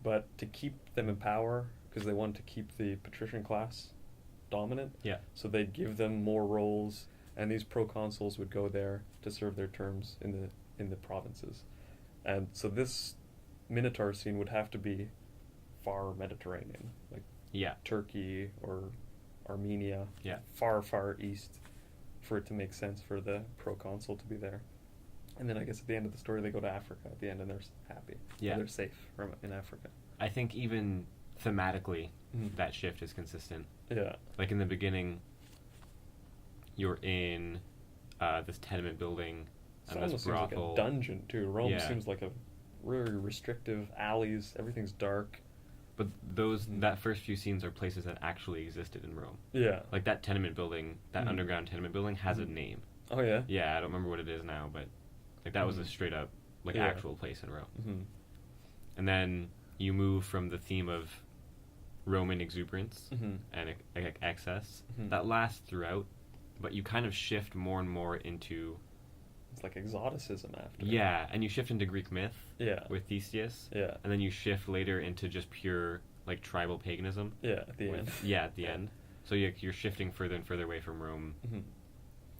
but to keep them in power, because they wanted to keep the patrician class dominant,
Yeah.
so they'd give them more roles, and these proconsuls would go there to serve their terms in the provinces. And so this Minotaur scene would have to be far Mediterranean, like
Yeah.
Turkey or Armenia,
Yeah.
far, far east, for it to make sense for the proconsul to be there. And then I guess at the end of the story, they go to Africa at the end, and they're happy.
Yeah.
Or they're safe in Africa.
I think even thematically,
Mhm.
that shift is consistent.
Yeah.
Like in the beginning, you're in this tenement building
It
and this
almost seems like
brothel.
a dungeon too. Rome
Yeah.
seems like a really restrictive alleys. Everything's dark.
But that first few scenes are places that actually existed in Rome.
Yeah.
Like that tenement building, that
Mhm.
underground tenement building has a
Mhm.
name.
Oh yeah.
Yeah, I don't remember what it is now, but like that was a
Mhm.
straight up like
Yeah.
actual place in Rome.
Mm-hmm.
And then you move from the theme of Roman exuberance
Mm-hmm.
and excess
Mhm.
that lasts throughout, but you kind of shift more and more into
It's like exoticism after.
yeah, and you shift into Greek myth
Yeah.
with Theseus,
Yeah.
and then you shift later into just pure like tribal paganism.
Yeah. At the
with-
end.
Yeah, at the
Yeah.
end. So you're shifting further and further away from Rome
Mm-hmm.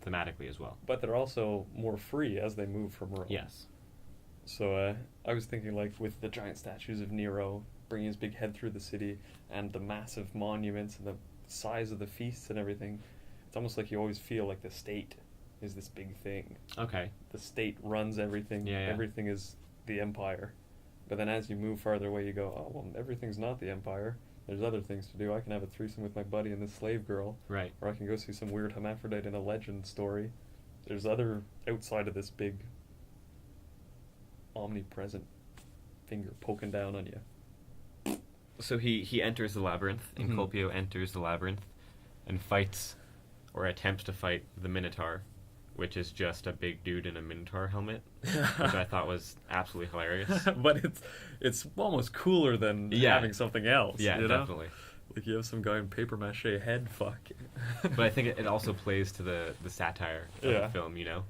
thematically as well.
But they're also more free as they move from Rome.
Yes.
So I was thinking, like, with the giant statues of Nero bringing his big head through the city and the massive monuments and the size of the feasts and everything, it's almost like you always feel like the state is this big thing.
Okay.
The state runs everything.
Yeah, yeah.
Everything is the empire. But then as you move farther away, you go, oh, well, everything's not the empire. There's other things to do. I can have a threesome with my buddy and this slave girl.
Right.
Or I can go see some weird hermaphrodite in a legend story. There's other outside of this big omnipresent finger poking down on you.
So he enters the labyrinth, and
Mhm.
Colpio enters the labyrinth and fights, or attempts to fight, the Minotaur, which is just a big dude in a Minotaur helmet, which I thought was absolutely hilarious.
But it's almost cooler than
Yeah.
having something else.
Yeah,
you know?
definitely.
Like you have some guy in paper mache head fuck.
But I think it also plays to the satire of
Yeah.
the film, you know?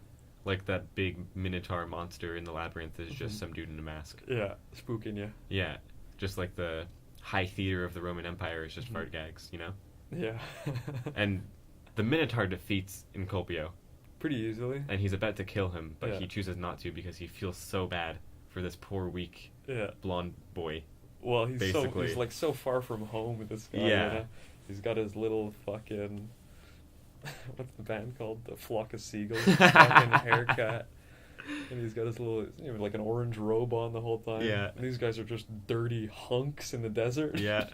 Like that big Minotaur monster in the labyrinth is just
Mhm.
some dude in a mask.
Yeah, spooking you.
Yeah. Just like the high theater of the Roman Empire is just
Mhm.
fart gags, you know?
Yeah.
And the Minotaur defeats Incolpio,
pretty easily.
and he's about to kill him, but
Yeah.
he chooses not to because he feels so bad for this poor, weak,
Yeah.
blonde boy.
Well,
Basically.
he's like so far from home with this guy.
Yeah.
You know? He's got his little fucking what's the band called? The Flock of Seagulls fucking haircut. And he's got his little, like an orange robe on the whole time.
Yeah.
And these guys are just dirty hunks in the desert.
Yeah.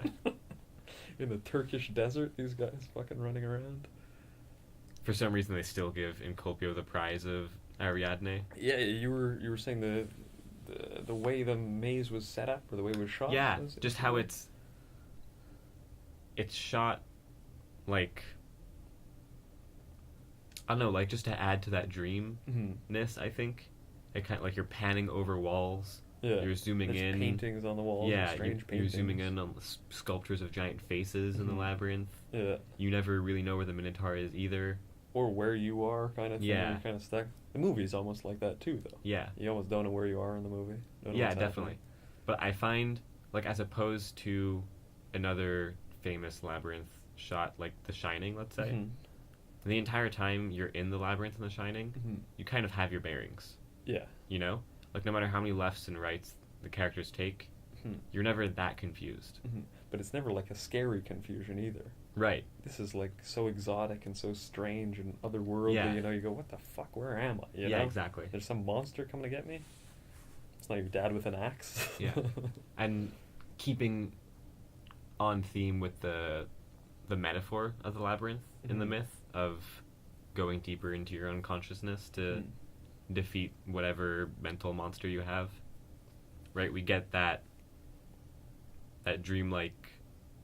In the Turkish desert, these guys fucking running around.
For some reason, they still give Incolpio the prize of Ariadne.
Yeah, you were saying the way the maze was set up or the way it was shot.
Yeah,
was
just how it's shot, like, I don't know, like just to add to that dreamness. I think it kind of like you're panning over walls.
Yeah.
You're zooming
There's
in.
paintings on the walls.
Yeah,
strange
you're
paintings.
zooming in on the sculptures of giant faces in the
Mhm.
labyrinth.
Yeah.
You never really know where the Minotaur is either.
Or where you are, kind of thing.
Yeah.
You're kind of stuck. The movie's almost like that too, though.
Yeah.
You almost don't know where you are in the movie. Don't know
Yeah,
what's
definitely.
happening.
But I find, like, as opposed to another famous labyrinth shot, like The Shining, let's say,
Mhm.
the entire time you're in the labyrinth in The Shining,
Mhm.
you kind of have your bearings,
Yeah.
you know? Like, no matter how many lefts and rights the characters take,
Mhm.
you're never that confused.
Mhm. But it's never like a scary confusion either.
Right.
This is like so exotic and so strange and otherworldly.
Yeah.
You know, you go, what the fuck? Where am I? You
Yeah,
know?
exactly.
There's some monster coming to get me. It's not your dad with an axe.
Yeah. And keeping on theme with the metaphor of the labyrinth in the
Mhm.
myth of going deeper into your own consciousness to defeat whatever mental monster you have. Right? We get that dreamlike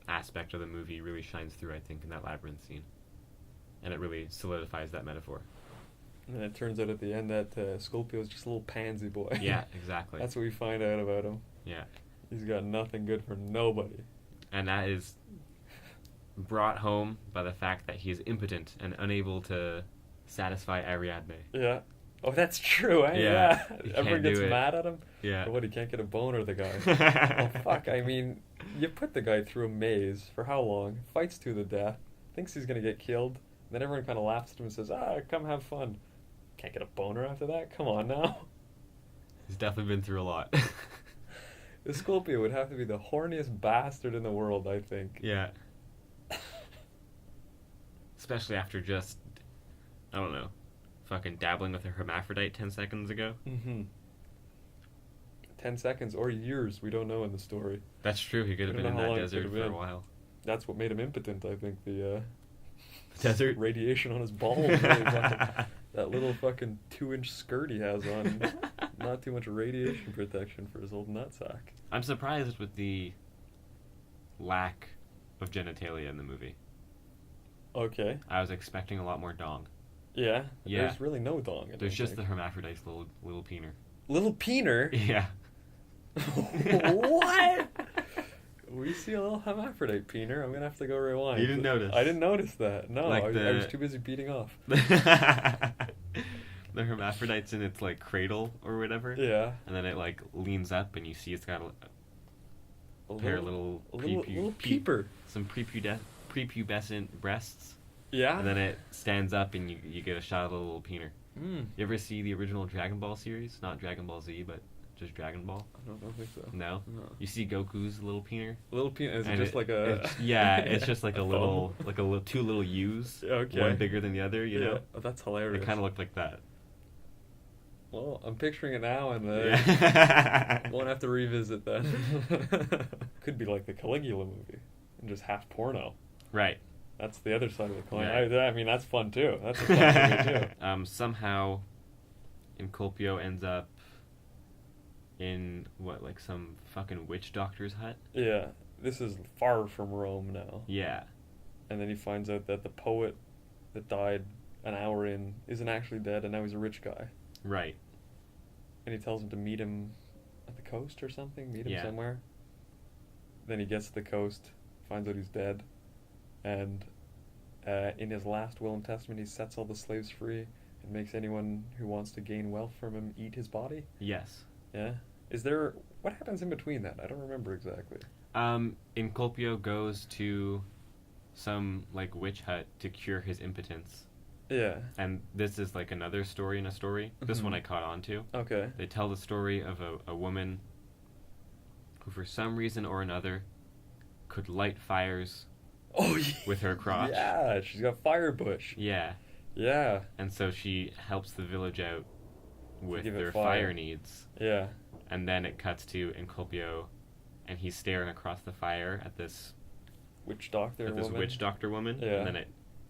aspect of the movie really shines through, I think, in that labyrinth scene. And it really solidifies that metaphor.
And it turns out at the end that Scorpio is just a little pansy boy.
Yeah, exactly.
That's what we find out about him.
Yeah.
He's got nothing good for nobody.
And that is brought home by the fact that he is impotent and unable to satisfy Ariadne.
Yeah. Oh, that's true, eh?
Yeah, he
Everyone
can't do
gets
it.
mad at him.
Yeah.
Or what, he can't get a boner, the guy. Oh, fuck, I mean, you put the guy through a maze for how long? Fights to the death. Thinks he's gonna get killed. Then everyone kind of laughs at him and says, come have fun. Can't get a boner after that? Come on now.
He's definitely been through a lot.
The Scorpio would have to be the horniest bastard in the world, I think.
Yeah. Especially after just, I don't know, fucking dabbling with a hermaphrodite 10 seconds ago.
Mm-hmm. 10 seconds or years, we don't know in the story.
That's true. He could have
We
been
don't
in
know how
that
long it could
desert
have
for a
been.
while.
That's what made him impotent, I think. The
Desert
radiation on his balls. Really fucking, that little fucking 2-inch skirt he has on. Not too much radiation protection for his old nutsack.
I'm surprised with the lack of genitalia in the movie.
Okay.
I was expecting a lot more dong.
Yeah.
Yeah.
There's really no dong.
There's just the hermaphrodite's little peener.
little peener.
Yeah.
What? We see a little hermaphrodite peener. I'm gonna have to go rewind.
You didn't notice?
I didn't notice that. No,
Like
I was too busy beating off.
The hermaphrodite's in its like cradle or whatever.
Yeah.
And then it like leans up and you see it's got
A
pair of little
peeper.
some prepubescent breasts.
Yeah.
And then it stands up and you get a shot of the little peener.
Mm.
You ever see the original Dragon Ball series? Not Dragon Ball Z, but just Dragon Ball?
I don't think so.
No?
No.
You see Goku's little peener?
Little peener. Is it
And
just like a?
it's just like a little,
thumb?
like two little U's.
Okay.
One bigger than the other, you know?
Oh, that's hilarious.
It kind of looked like that.
Well, I'm picturing it now, and
Yeah.
won't have to revisit that. Could be like the Caligula movie, and just half porno.
Right.
That's the other side of the coin.
Yeah.
I mean, that's fun too. That's a fun movie too.
Somehow, Inculpio ends up in like some fucking witch doctor's hut.
Yeah, this is far from Rome now.
Yeah.
And then he finds out that the poet that died an hour in isn't actually dead, and now he's a rich guy.
Right.
And he tells him to meet him at the coast or something. Meet him
Yeah.
somewhere. Then he gets to the coast, finds out he's dead, and in his last will and testament, he sets all the slaves free and makes anyone who wants to gain wealth from him eat his body.
Yes.
Yeah. What happens in between that? I don't remember exactly.
Inculpio goes to some like witch hut to cure his impotence.
Yeah.
And this is like another story in a story. This
Mhm.
one I caught on to.
Okay.
They tell the story of a woman who for some reason or another could light fires
Oh, yeah.
with her crotch.
Yeah, she's got fire bush.
Yeah.
Yeah.
And so she helps the village out with
give it
their
fire.
fire needs.
Yeah.
And then it cuts to Inculpio and he's staring across the fire at this
Witch doctor
witch
woman.
doctor woman.
Yeah.
And then it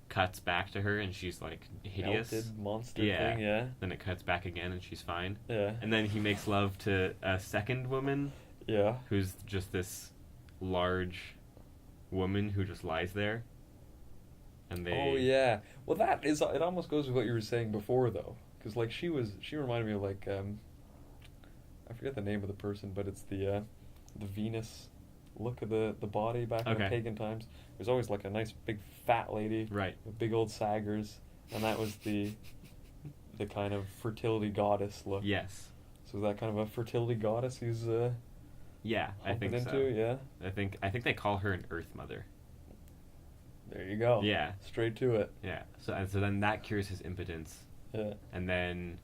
cuts back to her and she's like hideous.
Melted monster
Yeah.
thing, yeah.
Then it cuts back again and she's fine.
Yeah.
And then he makes love to a second woman
Yeah.
who's just this large woman who just lies there. And they
Oh, yeah. Well, it almost goes with what you were saying before, though. Because, like, she reminded me of, like, I forget the name of the person, but it's the Venus look of the body back in the
Okay.
pagan times. There's always, like, a nice big fat lady.
Right.
With big old saggers. And that was the kind of fertility goddess look.
Yes.
So is that kind of a fertility goddess he's
Yeah, I
hopping
think
into?
so.
Yeah.
I think they call her an Earth Mother.
There you go.
Yeah.
Straight to it.
Yeah. So then that cures his impotence.
Yeah.
And then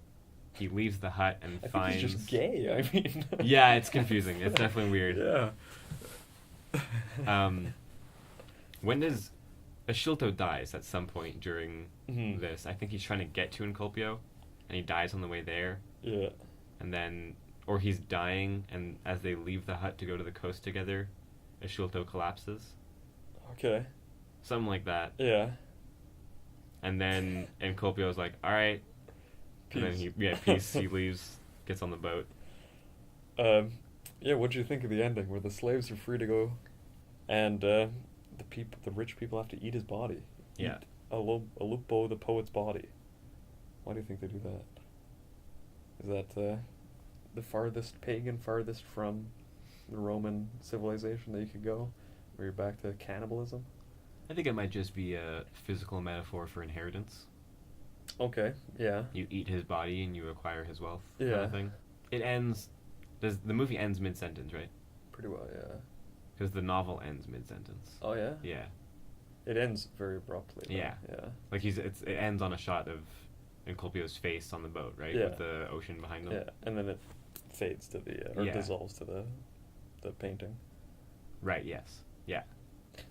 he leaves the hut and
I
finds
think he's just gay. I mean.
Yeah, it's confusing. It's definitely weird.
Yeah.
When does Ashilto dies at some point during
Mhm.
this? I think he's trying to get to Inculpio and he dies on the way there.
Yeah.
And then or he's dying and as they leave the hut to go to the coast together, Ashilto collapses.
Okay.
Something like that.
Yeah.
And then Inculpio's like, all right. And then peace. He leaves, gets on the boat.
Yeah. What do you think of the ending, where the slaves are free to go, and the rich people have to eat his body?
Yeah.
Eat Alupo, the poet's body. Why do you think they do that? Is that the farthest from the Roman civilization that you could go, where you're back to cannibalism?
I think it might just be a physical metaphor for inheritance.
Okay. Yeah.
You eat his body and you acquire his wealth.
Yeah.
Kind of thing. It ends. The movie ends mid-sentence, right?
Pretty well. Yeah.
Because the novel ends mid-sentence.
Oh yeah.
Yeah.
It ends very abruptly. Though.
Yeah.
Yeah.
Like it ends on a shot of Inculpio's face on the boat, right?
Yeah.
With the ocean behind them.
Yeah, and then it fades to or
Yeah.
dissolves to the painting.
Right. Yes. Yeah.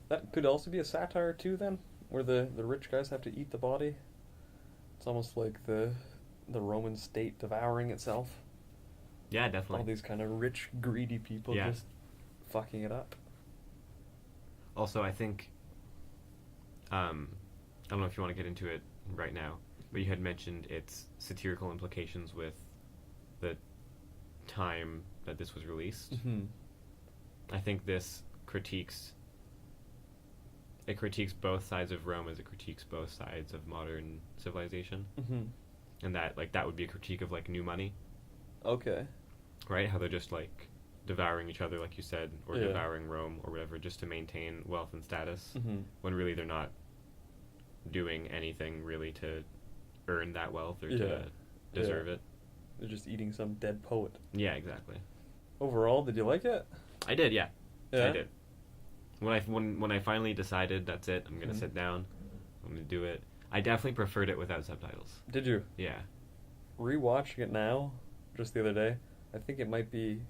That could also be a satire too, then, where the rich guys have to eat the body. It's almost like the Roman state devouring itself.
Yeah,
All
definitely.
these kind of rich, greedy people
Yeah.
just fucking it up.
Also, I think, I don't know if you want to get into it right now, but you had mentioned its satirical implications with the time that this was released.
Mm-hmm.
I think this critiques both sides of Rome as it critiques both sides of modern civilization,
Mm-hmm.
and that would be a critique of like new money,
Okay.
right? How they're just like devouring each other, like you said, or
Yeah.
devouring Rome or whatever, just to maintain wealth and status,
Mm-hmm.
when really they're not doing anything really to earn that wealth or
Yeah.
to deserve it.
They're just eating some dead poet.
Yeah, exactly.
Overall, did you like it?
I did, yeah.
Yeah.
I did. When I finally decided that's it, I'm gonna
Mhm.
sit down, I'm gonna do it. I definitely preferred it without subtitles.
Did you?
Yeah.
Rewatching it now, just the other day, I think it might be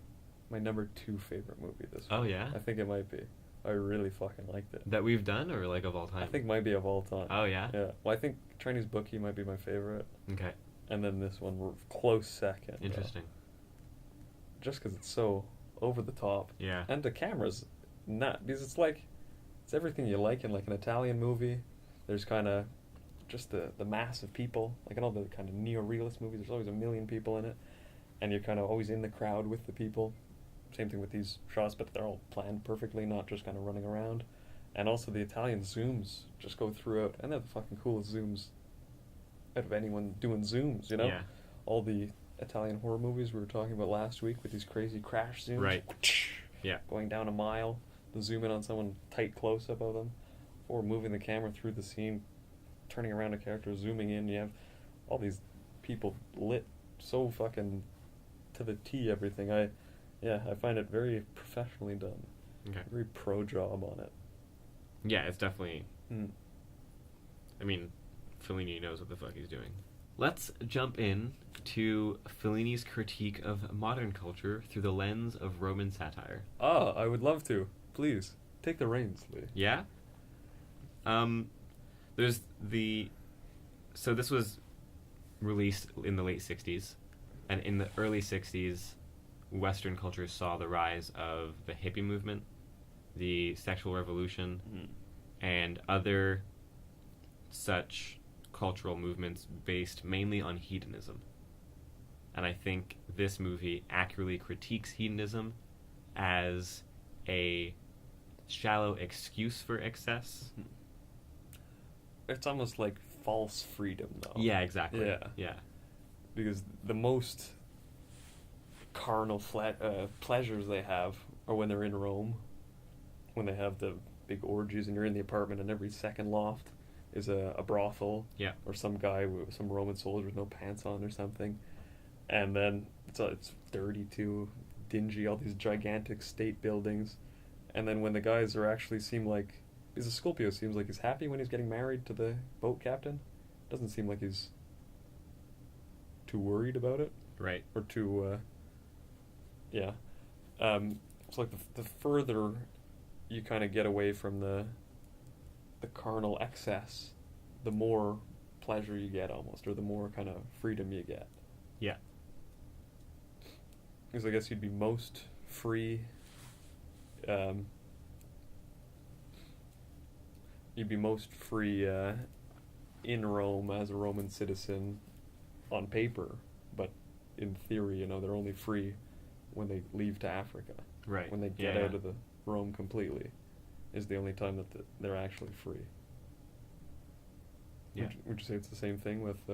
my number 2 favorite movie this
Oh
week.
yeah.
I think it might be. I really fucking liked it.
That we've done, or like of all time?
I think might be of all time.
Oh yeah.
Yeah. Well, I think Chinese Bookie might be my favorite,
Okay.
and then this one were close second.
Interesting.
Just because it's so over the top.
Yeah.
And the camera's not, because it's everything you like in like an Italian movie. There's kind of just the mass of people, like in all the kind of neo-realist movies. There's always a million people in it, and you're kind of always in the crowd with the people. Same thing with these shots, but they're all planned perfectly, not just kind of running around. And also the Italian zooms just go throughout, and they're the fucking coolest zooms out of anyone doing zooms, you know?
Yeah.
All the Italian horror movies we were talking about last week with these crazy crash zooms.
Right. Yeah.
Going down a mile, the zoom in on someone tight close up of them, or moving the camera through the scene, turning around a character, zooming in. You have all these people lit so fucking to the T, everything. I find it very professionally done.
Okay.
Very pro job on it.
Yeah, it's definitely.
Mm.
I mean, Fellini knows what the fuck he's doing. Let's jump in to Fellini's critique of modern culture through the lens of Roman satire.
I would love to. Please take the reins, Lee.
Yeah. There's so this was released in the late 60s, and in the early 60s, Western culture saw the rise of the hippie movement, the sexual revolution, and other such cultural movements based mainly on hedonism. And I think this movie accurately critiques hedonism as a shallow excuse for excess.
It's almost like false freedom, though.
Yeah, exactly.
Yeah.
Yeah.
Because the most carnal pleasures they have are when they're in Rome, when they have the big orgies and you're in the apartment and every second loft is a brothel.
Yeah.
Or some guy with some Roman soldier with no pants on or something. And then it's dirty too, dingy, all these gigantic state buildings. And then when the guys are actually seem like, because Sculpio seems like he's happy when he's getting married to the boat captain. Doesn't seem like he's too worried about it.
Right.
Or too, yeah. It's like the further you kind of get away from the carnal excess, the more pleasure you get almost, or the more kind of freedom you get.
Yeah.
Because I guess you'd be most free. You'd be most free in Rome as a Roman citizen on paper, but in theory, they're only free when they leave to Africa.
Right.
When they get
Yeah.
out of the Rome completely, is the only time that they're actually free.
Yeah.
Would you say it's the same thing with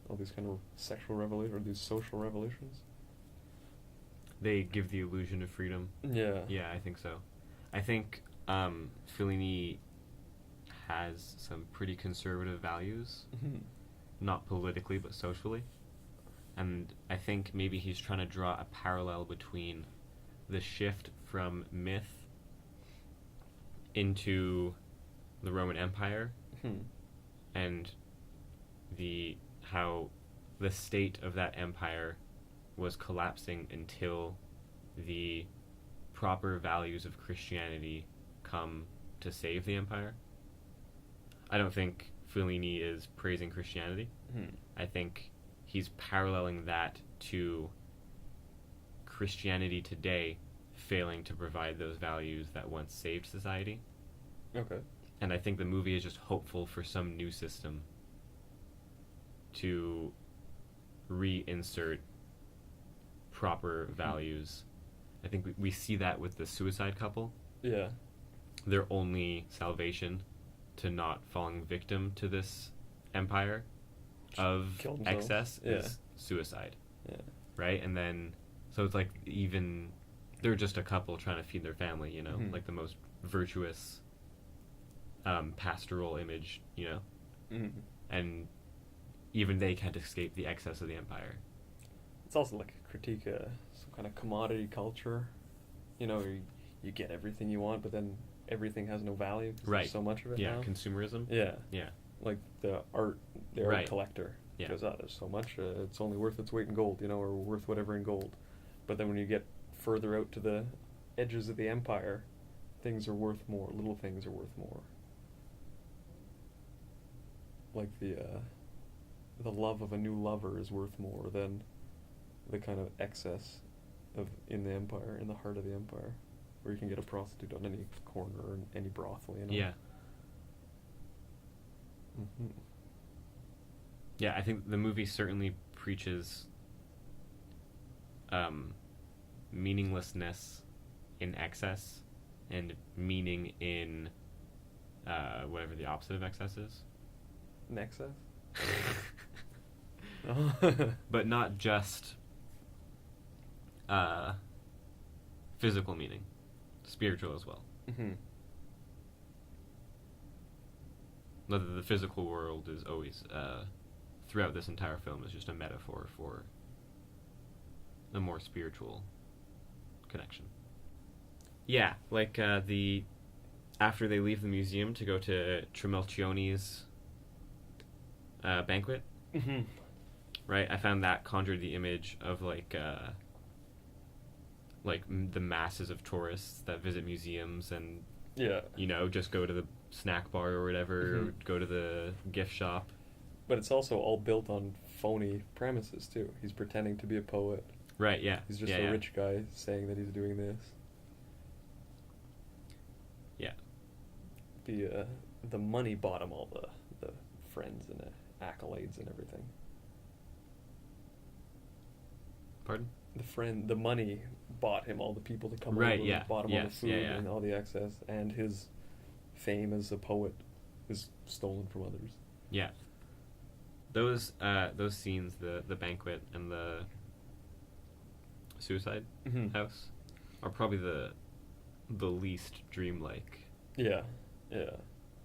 all these kind of sexual revolutions or these social revolutions?
They give the illusion of freedom.
Yeah.
Yeah, I think so. I think Fellini has some pretty conservative values,
Mhm.
not politically but socially. And I think maybe he's trying to draw a parallel between the shift from myth into the Roman Empire
Mhm.
and how the state of that empire was collapsing until the proper values of Christianity come to save the empire. I don't think Fellini is praising Christianity.
Mhm.
I think he's paralleling that to Christianity today failing to provide those values that once saved society.
Okay.
And I think the movie is just hopeful for some new system to reinsert proper values. I think we see that with the suicide couple.
Yeah.
Their only salvation to not falling victim to this empire of
Kill themselves.
excess
Yeah.
is suicide.
Yeah.
Right? And then, so it's like even, they're just a couple trying to feed their family, you know?
Mhm.
Like the most virtuous, pastoral image, you know?
Mm.
And even they can't escape the excess of the empire.
It's also like a critique of some kind of commodity culture. You know, you get everything you want, but then everything has no value 'cause
Right.
there's so much of it
Yeah,
now.
consumerism.
Yeah.
Yeah.
Like the art
Right.
collector.
Yeah.
Goes, there's so much, it's only worth its weight in gold, you know, or worth whatever in gold. But then when you get further out to the edges of the empire, things are worth more. Little things are worth more. Like the love of a new lover is worth more than the kind of excess in the empire, in the heart of the empire, where you can get a prostitute on any corner or in any brothel, you know.
Yeah.
Hmm.
Yeah, I think the movie certainly preaches meaninglessness in excess and meaning in whatever the opposite of excess is.
Nexus.
But not just physical meaning, spiritual as well.
Hmm.
The physical world is always, throughout this entire film, is just a metaphor for a more spiritual connection. Yeah, like after they leave the museum to go to Trimalchione's banquet,
Hmm.
right? I found that conjured the image of the masses of tourists that visit museums and
Yeah.
you know, just go to the snack bar or whatever, or go to the gift shop.
But it's also all built on phony premises too. He's pretending to be a poet.
Right, yeah.
He's just
yeah,
a
yeah.
rich guy saying that he's doing this.
Yeah.
The money bought him all the friends and accolades and everything.
Pardon?
The money bought him all the people to come
Right,
over.
yeah.
Bought him all the
Yes,
food
yeah, yeah.
and all the excess, and his fame as a poet is stolen from others.
Yeah. Those scenes, the banquet and the suicide
Mhm.
house, are probably the least dreamlike,
Yeah, yeah.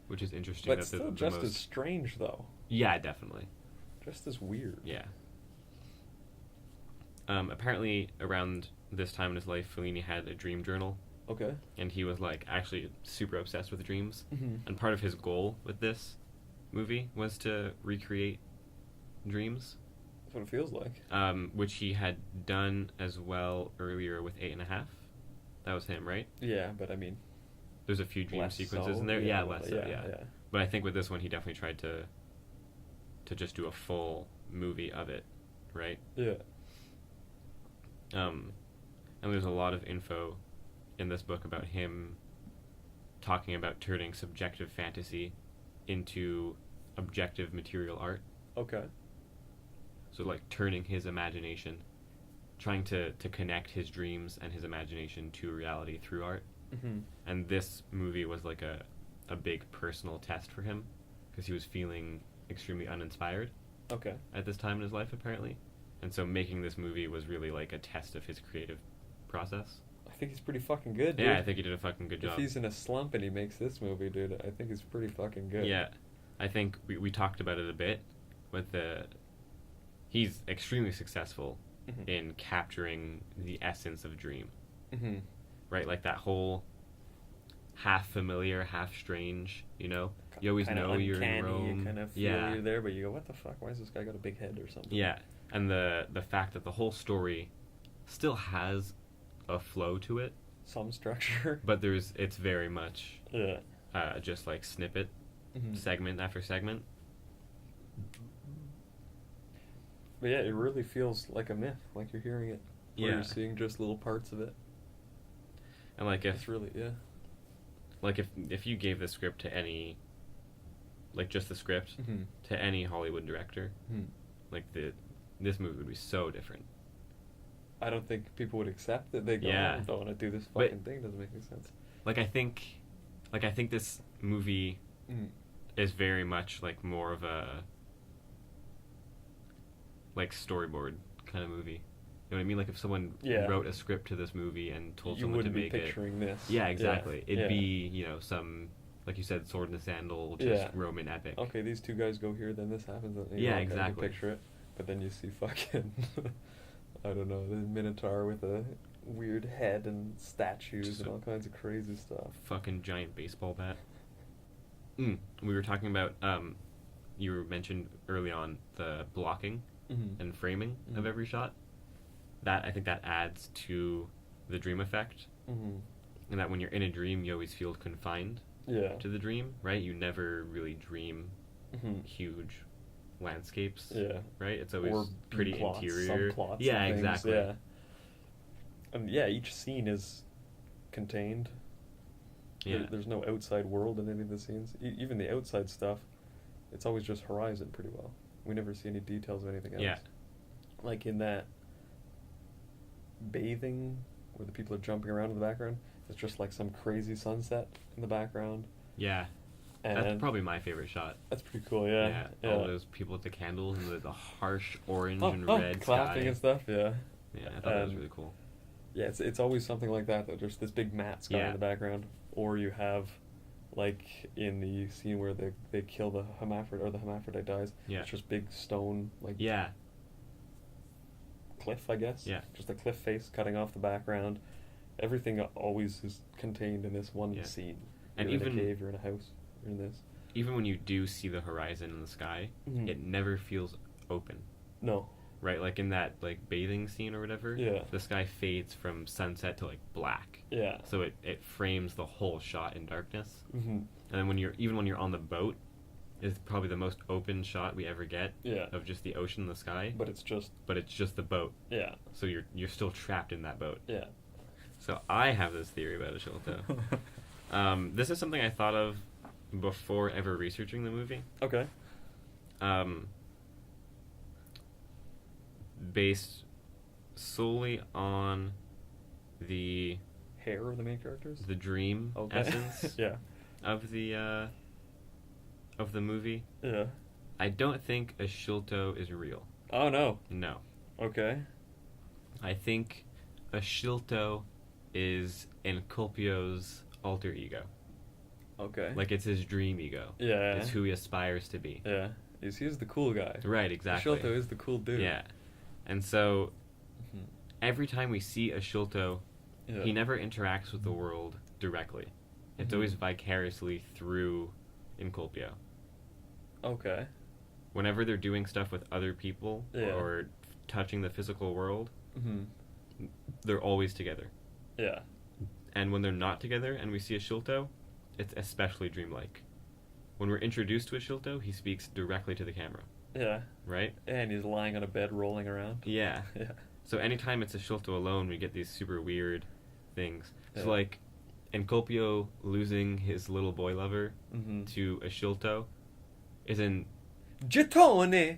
which is interesting.
But
that
still
the
just
most...
as strange though.
Yeah, definitely.
Just as weird.
Yeah. Apparently, around this time in his life, Fellini had a dream journal,
Okay.
and he was like actually super obsessed with dreams.
Mhm.
And part of his goal with this movie was to recreate dreams,
That's what it feels like.
which he had done as well earlier with 8.5. That was him, right?
Yeah, but I mean,
There's a few dream
less
sequences
so.
in there.
Yeah,
Yeah, less so, yeah. But I think with this one, he definitely tried to just do a full movie of it, right?
Yeah.
And there's a lot of info in this book about him talking about turning subjective fantasy into objective material art.
Okay.
So like turning his imagination, trying to connect his dreams and his imagination to reality through art.
Mm-hmm.
And this movie was like a big personal test for him because he was feeling extremely uninspired
Okay.
at this time in his life, apparently. And so making this movie was really like a test of his creative process.
I think he's pretty fucking good, dude.
Yeah, I think he did a fucking good job.
If he's in a slump and he makes this movie, dude, I think he's pretty fucking good.
Yeah, I think we talked about it a bit with he's extremely successful
Mhm.
in capturing the essence of dream,
Mm-hmm.
right? Like that whole half familiar, half strange, you know? You always
Kinda
know you're in
uncanny,
Rome.
You kind of feel
yeah.
you're there, but you go, what the fuck? Why has this guy got a big head or something?
Yeah, and the fact that the whole story still has a flow to it,
Some structure.
but it's very much
Yeah.
just like snippet,
Mhm.
segment after segment.
But yeah, it really feels like a myth, like you're hearing it where
Yeah.
you're seeing just little parts of it.
And like
It's really, yeah.
like if you gave the script to any, like just the script
Mm-hmm.
to any Hollywood director,
Hmm.
like this movie would be so different.
I don't think people would accept that. They go,
Yeah.
"Oh, I don't want to do this
But-
fucking thing. Doesn't make any sense."
Like I think this movie
Mm.
is very much like more of a like storyboard kind of movie. You know what I mean? Like if someone
Yeah.
wrote a script to this movie and told
You
someone to
wouldn't be
make it.
picturing this.
Yeah, exactly. It'd
yeah.
be, some, like you said, sword in the sandal, just
Yeah.
Roman epic.
Okay, these two guys go here, then this happens. And
Yeah,
okay, I can
exactly.
picture it, but then you see fucking, I don't know, the Minotaur with a weird head and statues
Just
and
a-
all kinds of crazy stuff.
Fucking giant baseball bat. We were talking about, you mentioned early on the blocking
Mm-hmm.
and framing of
Mhm.
every shot. I think that adds to the dream effect.
Mm-hmm.
And that when you're in a dream, you always feel confined
Yeah.
to the dream, right? You never really dream
Mm-hmm.
huge landscapes,
Yeah.
right? It's always
Or
pretty
plots,
interior.
subplots
Yeah,
and things,
exactly.
Yeah. And yeah, each scene is contained.
Yeah.
There's no outside world in any of the scenes. Even the outside stuff, it's always just horizon pretty well. We never see any details of anything else.
Yeah.
Like in that bathing where the people are jumping around in the background, it's just like some crazy sunset in the background.
Yeah.
And
That's probably my favorite shot.
That's pretty cool, yeah.
All those people with the candles and the harsh orange
Oh,
and
oh,
red
clapping
sky.
and stuff, yeah.
Yeah, I thought that was
And-
really cool.
Yeah, it's always something like that, though. There's this big matte sky
Yeah.
in the background. Or you have, like, in the scene where they kill the hermaphrodite, or the hermaphrodite dies,
Yeah.
it's just big stone, like,
Yeah.
cliff, I guess.
Yeah.
Just a cliff face cutting off the background. Everything always is contained in this one
Yeah.
scene.
And
You're in
even-
a cave, you're in a house, you're in this.
Even when you do see the horizon in the sky,
Mhm.
it never feels open.
No.
Right? Like in that like bathing scene or whatever,
Yeah.
the sky fades from sunset to like black.
Yeah.
So it frames the whole shot in darkness.
Mm-hmm.
And then when you're on the boat, is probably the most open shot we ever get
Yeah.
of just the ocean and the sky.
But it's just,
the boat.
yeah.
So you're still trapped in that boat.
Yeah.
So I have this theory about Ashilto. This is something I thought of before ever researching the movie.
Okay.
Based solely on the
Hair of the main characters?
dream
Okay.
essence
Yeah.
of the movie.
Yeah.
I don't think Ashilto is real.
Oh, no.
No.
Okay.
I think Ashilto is Enculpio's alter ego.
Okay.
Like it's his dream ego.
Yeah.
It's who he aspires to be.
Yeah. He's the cool guy.
Right, exactly.
Shilto is the cool dude.
Yeah. And so
Mhm.
every time we see Ashilto,
Yeah.
he never interacts with the world directly. It's
Mhm.
always vicariously through Inculpio.
Okay.
Whenever they're doing stuff with other people
Yeah.
or touching the physical world,
Mm-hmm.
they're always together.
Yeah.
And when they're not together and we see Ashilto, it's especially dreamlike. When we're introduced to Ashilto, he speaks directly to the camera,
Yeah.
right?
And he's lying on a bed rolling around.
Yeah.
Yeah.
So anytime it's Ashilto alone, we get these super weird things.
Yeah.
So like, Enculpio losing his little boy lover
Mm-hmm.
to Ashilto is in...
Gettone!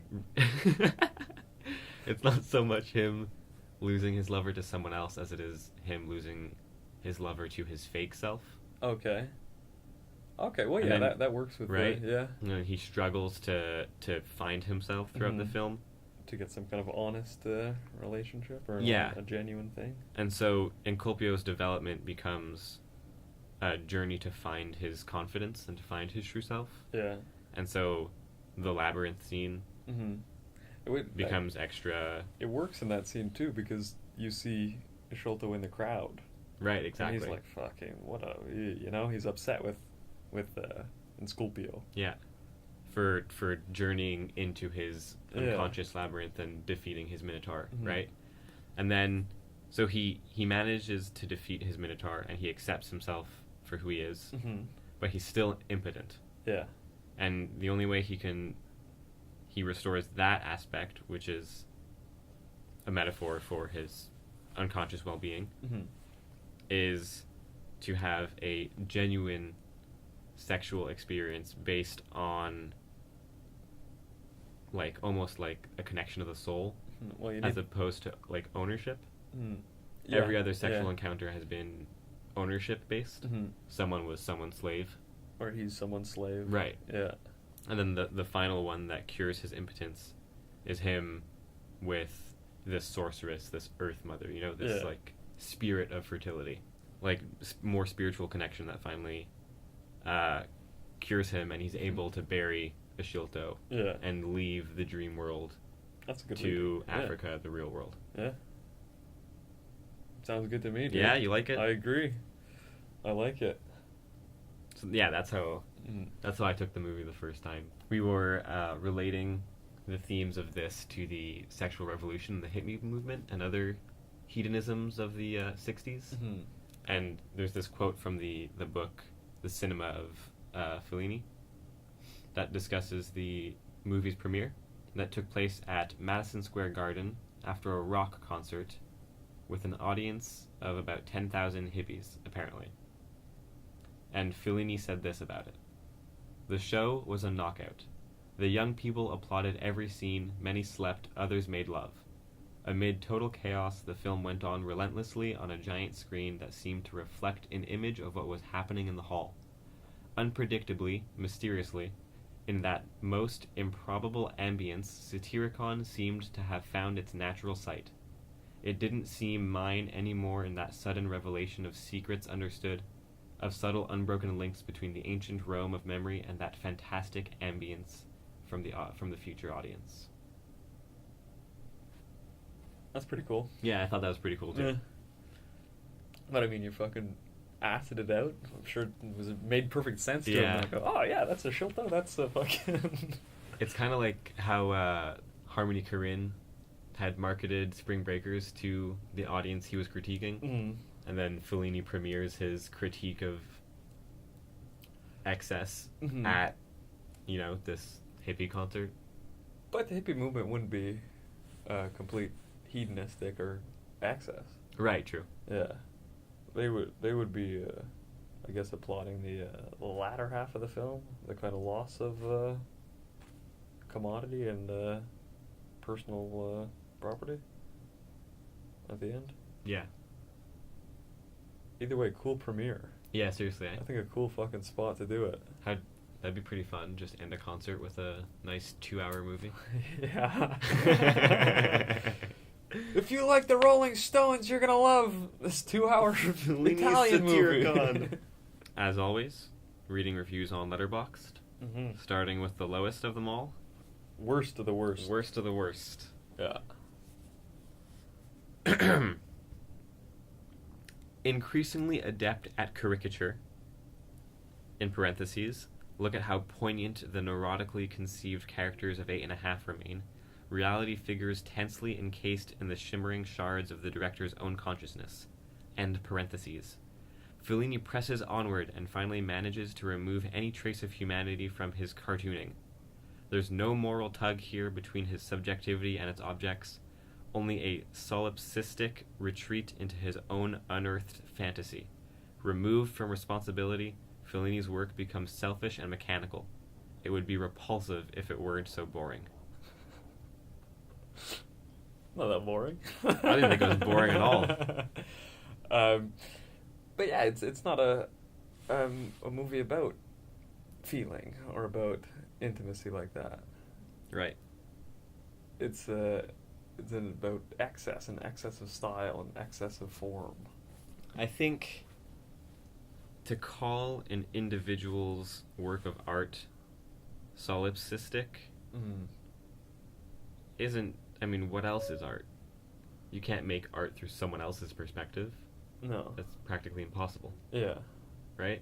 It's not so much him losing his lover to someone else as it is him losing his lover to his fake self.
Okay. Okay, well,
And
yeah,
then-
that works with
right?
yeah.
He struggles to find himself throughout the
Mhm.
film.
To get some kind of honest relationship or
Yeah.
a genuine thing.
And so Enculpio's development becomes a journey to find his confidence and to find his true self.
Yeah.
And so the labyrinth scene
Mm-hmm.
becomes extra...
It works in that scene, too, because you see Shilto in the crowd.
Right, exactly.
And he's like, fucking, what a... You know, he's upset with Enculpio.
Yeah. For journeying into his
Yeah.
unconscious labyrinth and defeating his Minotaur,
Mhm.
right? And then, so he manages to defeat his Minotaur and he accepts himself for who he is,
Mm-hmm.
but he's still impotent.
Yeah.
And the only way he restores that aspect, which is a metaphor for his unconscious well-being
Mm-hmm.
is to have a genuine sexual experience based on like almost like a connection of the soul
Well, you
as
need.
opposed to like ownership.
Mm.
Every other sexual
yeah.
encounter has been ownership based.
Mm-hmm.
Someone was someone's slave.
Or he's someone's slave.
Right.
Yeah.
And then the final one that cures his impotence is him with this sorceress, this earth mother, you know, this
Yeah.
like spirit of fertility. Like more spiritual connection that finally cures him, and he's able to bury Ashilto
Yeah.
and leave the dream world
That's a good
to
read.
Africa, the real world.
Yeah. Sounds good to me, dude.
Yeah, you like it?
I agree. I like it.
So, yeah, that's how I took the movie the first time. We were relating the themes of this to the sexual revolution, the hippie movement, and other hedonisms of the 60s.
Mm-hmm.
And there's this quote from the book, The Cinema of Fellini, that discusses the movie's premiere that took place at Madison Square Garden after a rock concert with an audience of about 10,000 hippies, apparently. And Fellini said this about it. The show was a knockout. The young people applauded every scene, many slept, others made love. Amid total chaos, the film went on relentlessly on a giant screen that seemed to reflect an image of what was happening in the hall. Unpredictably, mysteriously, in that most improbable ambience, Satyricon seemed to have found its natural site. It didn't seem mine anymore in that sudden revelation of secrets understood, of subtle unbroken links between the ancient Rome of memory and that fantastic ambience from the future audience.
That's pretty cool.
Yeah, I thought that was pretty cool too.
Yeah. But I mean, you fucking acid it out. I'm sure it made perfect sense to him.
Yeah.
Like, oh yeah, that's a Shilto. That's a fucking.
It's kind of like how Harmony Korine had marketed Spring Breakers to the audience he was critiquing, and then Fellini premieres his critique of excess at, you know, this hippie concert.
But the hippie movement wouldn't be complete hedonistic or excess.
Right, true.
Yeah, they would be, I guess, applauding the latter half of the film, the kind of loss of commodity and personal property at the end.
Yeah.
Either way, cool premiere.
Yeah, seriously.
I think a cool fucking spot to do it.
That'd be pretty fun, just end a concert with a nice 2-hour movie.
Yeah. If you like the Rolling Stones, you're gonna love this 2-hour
Fellini
Italian
Satyricon.
movie.
As always, reading reviews on Letterboxd, starting with the lowest of them all.
Worst of the worst.
Worst of the worst.
Yeah.
Increasingly adept at caricature, in parentheses, look at how poignant the neurotically conceived characters of 8.5 remain, reality figures tensely encased in the shimmering shards of the director's own consciousness, end parentheses. Fellini presses onward and finally manages to remove any trace of humanity from his cartooning. There's no moral tug here between his subjectivity and its objects, only a solipsistic retreat into his own unearthed fantasy. Removed from responsibility, Fellini's work becomes selfish and mechanical. It would be repulsive if it weren't so boring.
Not that boring.
I didn't think it was boring at all.
But yeah, it's not a movie about feeling or about intimacy like that.
Right.
It's about excess and excess of style and excess of form.
I think to call an individual's work of art solipsistic isn't... I mean, what else is art? You can't make art through someone else's perspective.
No.
That's practically impossible.
Yeah.
Right?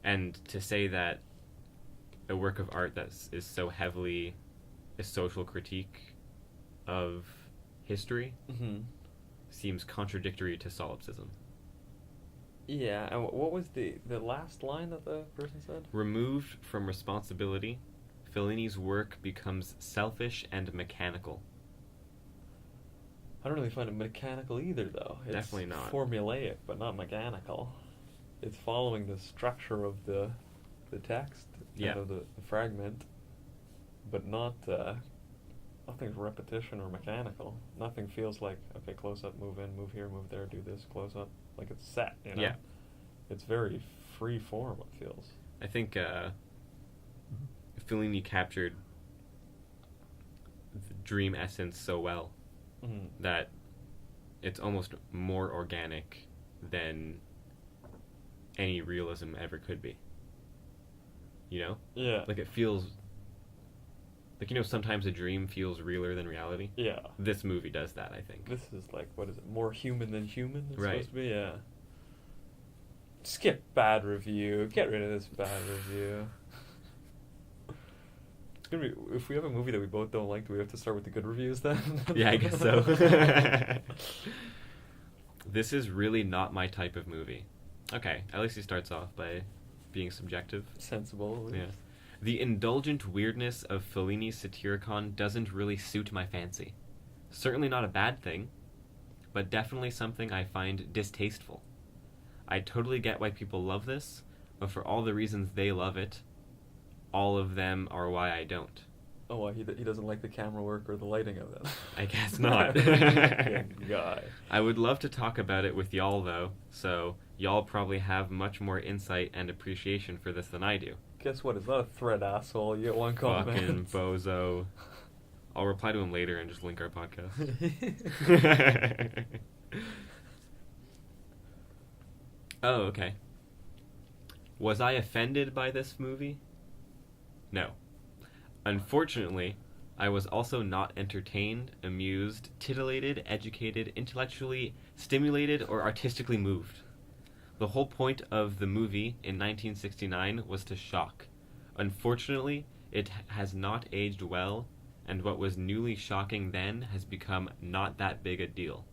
And to say that a work of art that is so heavily a social critique of history seems contradictory to solipsism.
Yeah, and what was the last line that the person said?
Removed from responsibility, Fellini's work becomes selfish and mechanical.
I don't really find it mechanical either, though. It's
Definitely not.
formulaic, but not mechanical. It's following the structure of the text,
Yeah.
kind of the fragment, but not nothing's repetition or mechanical. Nothing feels like, okay, close up, move in, move here, move there, do this, close up. Like it's set, you know?
Yeah.
It's very free form, it feels.
I think Fellini captured the dream essence so well that it's almost more organic than any realism ever could be. You know?
Yeah.
Like it feels... Like, you know, sometimes a dream feels realer than reality?
Yeah.
This movie does that, I think.
This is like, what is it, more human than human? It's
Right.
supposed to be, yeah. Skip bad review. Get rid of this bad review. It's gonna be, if we have a movie that we both don't like, do we have to start with the good reviews then?
Yeah, I guess so. This is really not my type of movie. Okay, at least he starts off by being subjective.
Sensible.
Yeah. The indulgent weirdness of Fellini Satyricon doesn't really suit my fancy. Certainly not a bad thing, but definitely something I find distasteful. I totally get why people love this, but for all the reasons they love it, all of them are why I don't.
Oh, well, he doesn't like the camera work or the lighting of it.
I guess not.
Good guy.
I would love to talk about it with y'all, though, so y'all probably have much more insight and appreciation for this than I do.
Guess what? It's not a threat, asshole. You get one comment.
Fucking bozo. I'll reply to him later and just link our podcast. Oh, okay. Was I offended by this movie? No. Unfortunately, I was also not entertained, amused, titillated, educated, intellectually stimulated, or artistically moved. The whole point of the movie in 1969 was to shock. Unfortunately, it has not aged well, and what was newly shocking then has become not that big a deal.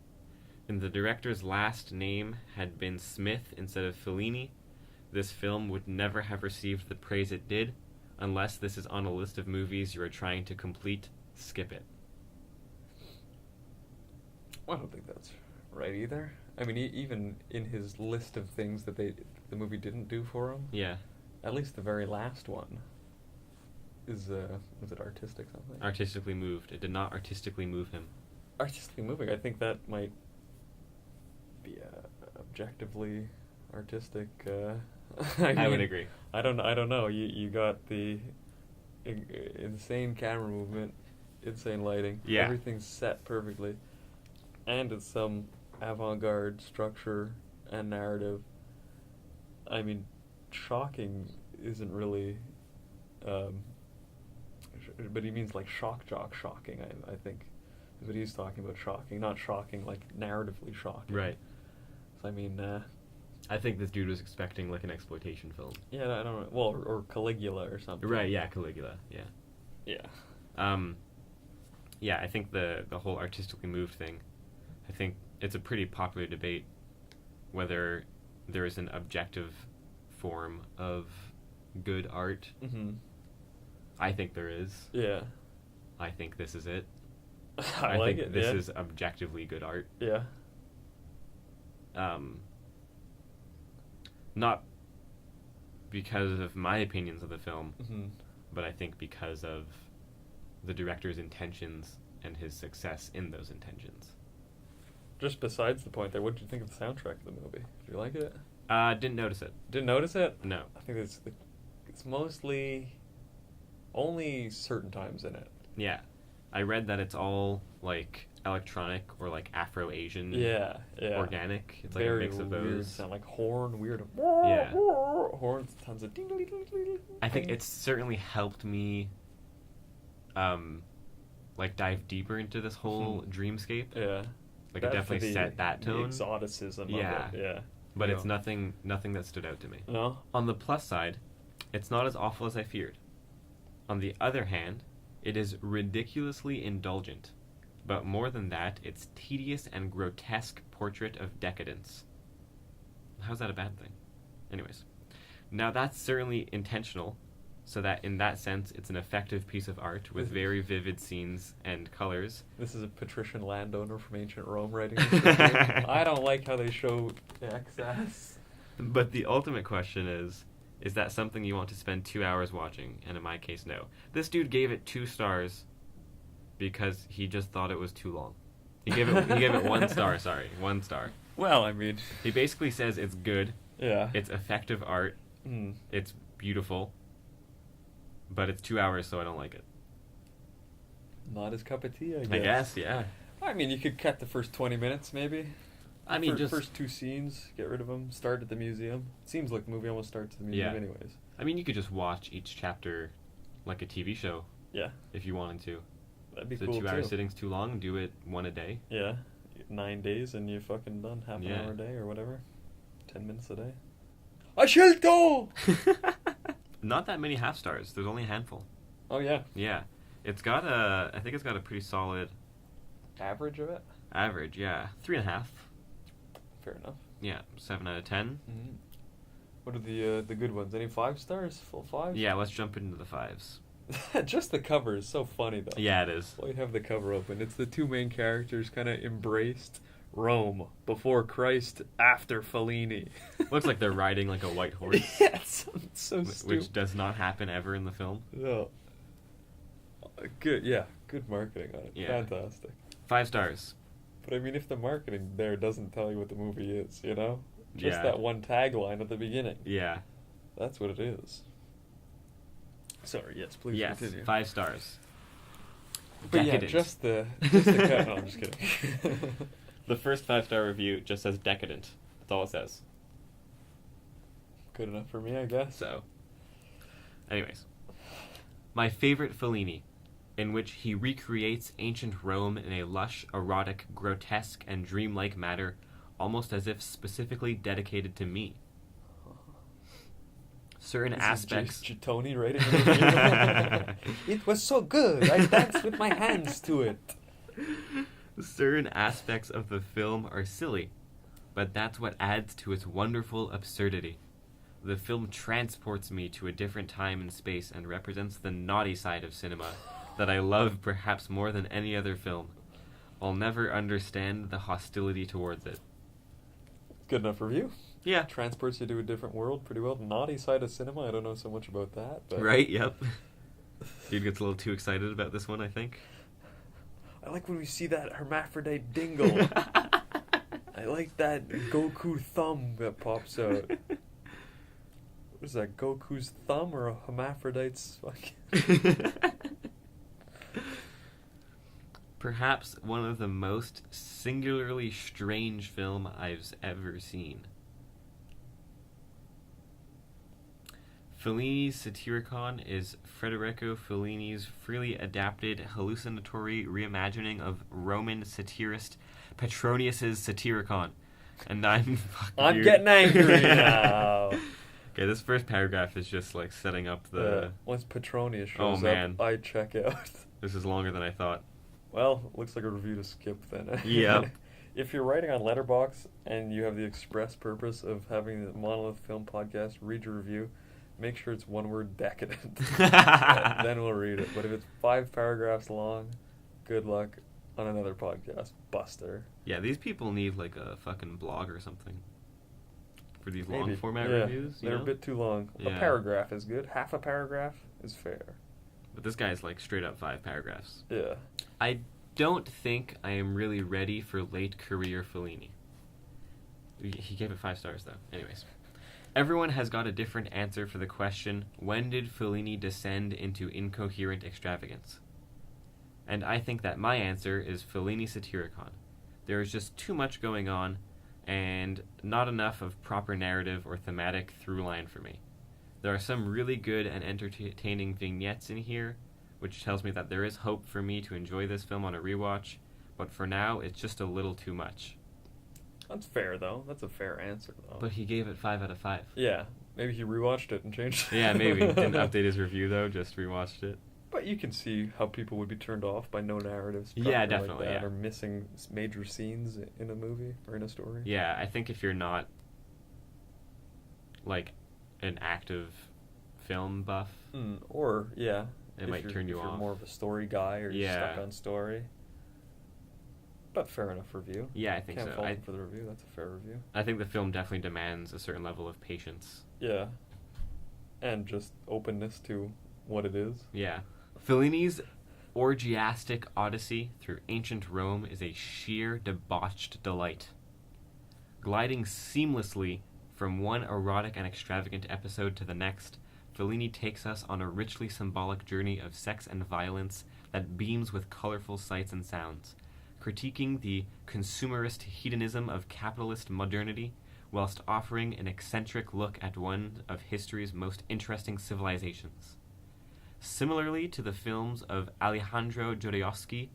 If the director's last name had been Smith instead of Fellini, this film would never have received the praise it did. Unless this is on a list of movies you are trying to complete, skip it.
I don't think that's right either. I mean, even in his list of things that the movie didn't do for him,
Yeah.
at least the very last one is, was it artistic something?
Artistically moved. It did not artistically move him.
Artistically moving. I think that might be objectively artistic.
I would agree.
I don't know. You got the insane camera movement, insane lighting.
Yeah.
Everything's set perfectly, and it's some avant-garde structure and narrative. I mean, shocking isn't really. But he means like shock jock shocking. I think is what he's talking about. Shocking, not shocking like narratively shocking.
Right.
So I mean.
I think this dude was expecting like an exploitation film.
Yeah, I don't know. Well, or Caligula or something.
Right, yeah, Caligula, yeah.
Yeah.
Yeah, I think the whole artistically moved thing, I think it's a pretty popular debate whether there is an objective form of good art.
Mm-hmm.
I think there is.
Yeah.
I think this is it.
I like
think
it.
this
yeah.
is objectively good art.
Yeah.
Not because of my opinions of the film,
Mm-hmm.
but I think because of the director's intentions and his success in those intentions.
Just besides the point there, what did you think of the soundtrack of the movie? Did you like it?
Didn't notice it.
Didn't notice it?
No.
I think it's mostly only certain times in it.
Yeah. I read that it's all, like, electronic or, like, Afro-Asian.
Yeah.
Organic. It's
Very
like a mix of
weird
those.
sound, like horn, weird.
Yeah.
Horns, tons of ding ding ding ding ding.
I think it's certainly helped me, like, dive deeper into this whole dreamscape.
Yeah.
Like, it definitely set that tone.
The exoticism
Yeah.
of it. Yeah.
But
Yeah.
it's nothing that stood out to me.
No?
On the plus side, it's not as awful as I feared. On the other hand, it is ridiculously indulgent. But more than that, it's tedious and grotesque portrait of decadence. How's that a bad thing? Anyways. Now that's certainly intentional, so that in that sense it's an effective piece of art with very vivid scenes and colors.
This is a patrician landowner from ancient Rome writing this review. I don't like how they show excess.
But the ultimate question is that something you want to spend 2 hours watching? And in my case, no. This dude gave it 2 stars because he just thought it was too long. He gave it 1 star, 1 star.
Well, I mean,
He basically says it's good,
yeah.
it's effective art, it's beautiful, but it's 2 hours, so I don't like it.
Not his cup of tea, I guess.
I guess, yeah.
I mean, you could cut the first 20 minutes, maybe.
I mean, just
first 2 scenes, get rid of them. Start at the museum. Seems like the movie almost starts at the museum,
Yeah.
anyways.
I mean, you could just watch each chapter like a TV show
Yeah,
if you wanted to.
that'd be
So
cool
2 hour
too.
sitting's too long. Do it 1 a day.
Yeah, 9 days and you're fucking done. Half an
Yeah.
hour a day or whatever. 10 minutes a day. A scelto!
Not that many half stars. There's only a handful.
Oh yeah,
Yeah, I think it's got a pretty solid
average of it.
average. Yeah, 3.5.
Fair enough.
Yeah, 7 out of 10.
Mm-hmm. What are the good ones? Any 5 stars? Full 5?
Yeah, let's jump into the 5s.
Just the cover is so funny though.
Yeah, it is.
Well, you have the cover open. It's the 2 main characters kind of embraced Rome before Christ, after Fellini.
Looks like they're riding like a white horse.
Yeah, it's so
which
stupid.
does not happen ever in the film.
No. Good, yeah. Good marketing on it.
Yeah.
Fantastic.
5 stars.
But I mean, if the marketing there doesn't tell you what the movie is, you know? Just
Yeah.
that one tagline at the beginning.
Yeah.
That's what it is. Sorry, yes, please
Yes,
continue.
5 stars.
But
Decadent.
yeah, just the cut. No, I'm just kidding.
The first 5-star review just says decadent. That's all it says.
Good enough for me, I guess.
So, anyways. My favorite Fellini, in which he recreates ancient Rome in a lush, erotic, grotesque, and dreamlike manner, almost as if specifically dedicated to me. Certain aspects...
This is Tony writing the review. It was so good. I danced with my hands to it.
Certain aspects of the film are silly, but that's what adds to its wonderful absurdity. The film transports me to a different time and space and represents the naughty side of cinema that I love perhaps more than any other film. I'll never understand the hostility towards it.
Good enough review.
Yeah.
Transports you to a different world pretty well. Naughty side of cinema. I don't know so much about that. But
Right, yep. Dude gets a little too excited about this one, I think.
I like when we see that hermaphrodite dingle. I like that Goku thumb that pops out. What is that, Goku's thumb or a hermaphrodite's fucking...
Perhaps one of the most singularly strange film I've ever seen. Fellini's Satyricon is Federico Fellini's freely adapted, hallucinatory reimagining of Roman satirist Petronius's Satyricon. And I'm
getting angry now.
Okay, this first paragraph is just like setting up the...
Once Petronius shows
man.
up, I check out.
This is longer than I thought.
Well, looks like a review to skip then.
Yep.
If you're writing on Letterboxd and you have the express purpose of having the Monolith Film Podcast read your review, make sure it's one word, decadent. Then we'll read it. But if it's 5 paragraphs long, good luck on another podcast. Buster.
Yeah, these people need like a fucking blog or something for these
Maybe.
long format
Yeah,
reviews. You
they're
know?
a bit too long.
Yeah.
A paragraph is good. Half a paragraph is fair.
But this guy's like straight up 5 paragraphs.
Yeah.
I don't think I am really ready for late career Fellini. He gave it 5 stars though. Anyways. Everyone has got a different answer for the question, when did Fellini descend into incoherent extravagance? And I think that my answer is Fellini Satyricon. There is just too much going on, and not enough of proper narrative or thematic through line for me. There are some really good and entertaining vignettes in here, which tells me that there is hope for me to enjoy this film on a rewatch, but for now, it's just a little too much.
That's fair, though. That's a fair answer, though.
But he gave it 5 out of 5.
Yeah. Maybe he rewatched it and changed it.
Yeah, maybe. Didn't update his review, though, just rewatched it.
But you can see how people would be turned off by no narratives.
Yeah,
proper
definitely,
Like that,
yeah.
Or missing major scenes in a movie or in a story.
Yeah, I think if you're not, like, an active film buff,
Or yeah,
It might turn you
if
off.
you're more of a story guy or you're
Yeah.
stuck on story. But fair enough review.
Yeah, I think
Can't
so.
fault him for the review. That's a fair review.
I think the film definitely demands a certain level of patience.
Yeah. And just openness to what it is.
Yeah. Fellini's orgiastic odyssey through ancient Rome is a sheer debauched delight. Gliding seamlessly from one erotic and extravagant episode to the next, Fellini takes us on a richly symbolic journey of sex and violence that beams with colorful sights and sounds, critiquing the consumerist hedonism of capitalist modernity, whilst offering an eccentric look at one of history's most interesting civilizations. Similarly to the films of Alejandro Jodorowsky,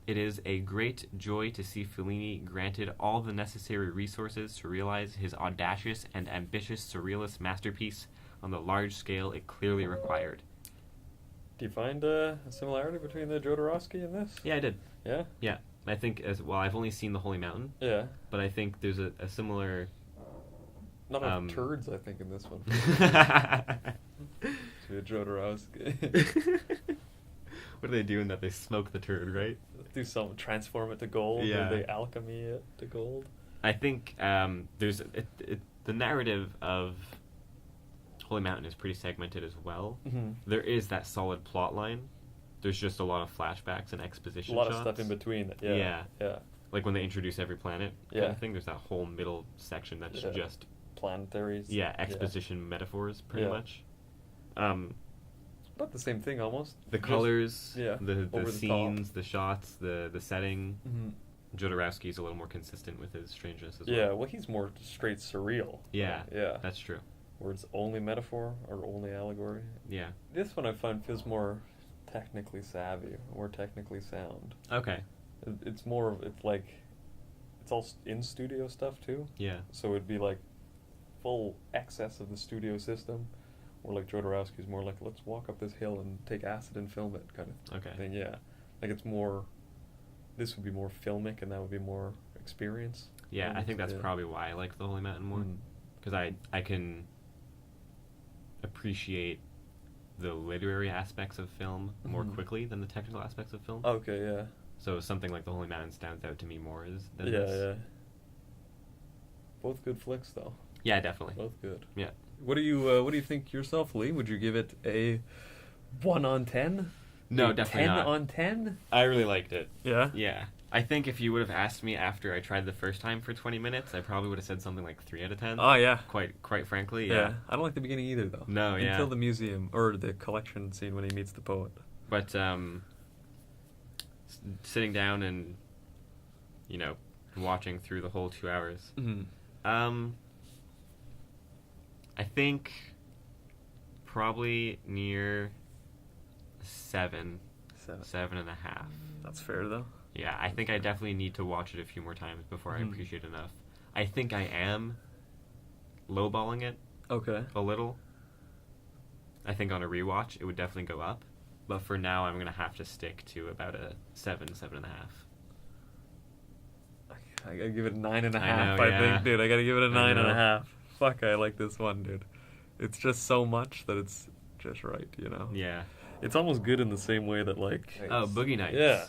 it is a great joy to see Fellini granted all the necessary resources to realize his audacious and ambitious surrealist masterpiece on the large scale it clearly required.
Do you find a similarity between the Jodorowsky and this?
Yeah, I did.
Yeah?
Yeah. I think as well, I've only seen The Holy Mountain,
Yeah.
but I think there's a similar...
Not enough turds, I think, in this one. To Jodorowsky.
What are they doing that they smoke the turd, right?
Do something, transform it to gold,
Yeah.
or they alchemy it to gold.
I think there's the narrative of Holy Mountain is pretty segmented as well.
Mm-hmm.
There is that solid plot line. There's just a lot of flashbacks and exposition
A lot
shots.
of stuff in between. Yeah.
Yeah.
Yeah.
Like when they introduce every planet kind
Yeah.
of thing, there's that whole middle section that's
Yeah.
just
Planetaries.
exposition metaphors pretty
Yeah.
much.
About the same thing almost.
The
Just-
colors,
yeah,
the
over the
scenes, the shots, the setting.
Mhm.
Jodorowsky's a little more consistent with his strangeness as
Yeah,
well.
well, he's more straight surreal.
Yeah,
Yeah.
that's true.
Where it's only metaphor or only allegory.
Yeah.
This one I find feels more technically savvy, more technically sound.
Okay.
It's more, it's like, it's all in studio stuff too.
Yeah.
So it'd be like full excess of the studio system. Or like Jodorowsky's more like, let's walk up this hill and take acid and film it kind of
Okay.
thing. Yeah. Like it's more, this would be more filmic and that would be more experience.
Yeah, I
almost,
think that's
yeah.
probably why I like The Holy Mountain more.
Mm.
Because I can appreciate the literary aspects of film more
Mhm.
quickly than the technical aspects of film.
Okay, yeah.
So something like The Holy Mountain stands out to me more than
Yeah,
this.
yeah. Both good flicks though.
Yeah, definitely.
Both good.
Yeah.
What do you think yourself, Lee? Would you give it a 1 on 10?
No,
A
definitely
10
not.
on 10?
I really liked it.
Yeah.
Yeah. I think if you would have asked me after I tried the first time for 20 minutes, I probably would have said something like 3 out of 10.
Oh yeah.
Quite frankly,
Yeah.
yeah.
I don't like the beginning either though.
No, yeah.
Until the museum or the collection scene when he meets the poet.
But sitting down and watching through the whole 2 hours.
Mm-hmm.
I think probably near 7, 7.5.
That's fair though.
Yeah, I think I definitely need to watch it a few more times before I
Mhm.
appreciate it enough. I think I am lowballing it
Okay.
a little. I think on a rewatch it would definitely go up, but for now I'm gonna have to stick to about a 7, 7.5.
I gotta give it a 9.5.
I know,
I
yeah.
think, dude. I gotta give it a
I
9.5. Fuck, I like this one, dude. It's just so much that it's just right, you know.
Yeah.
It's almost good in the same way that like.
Oh, Boogie Nights.
Yeah.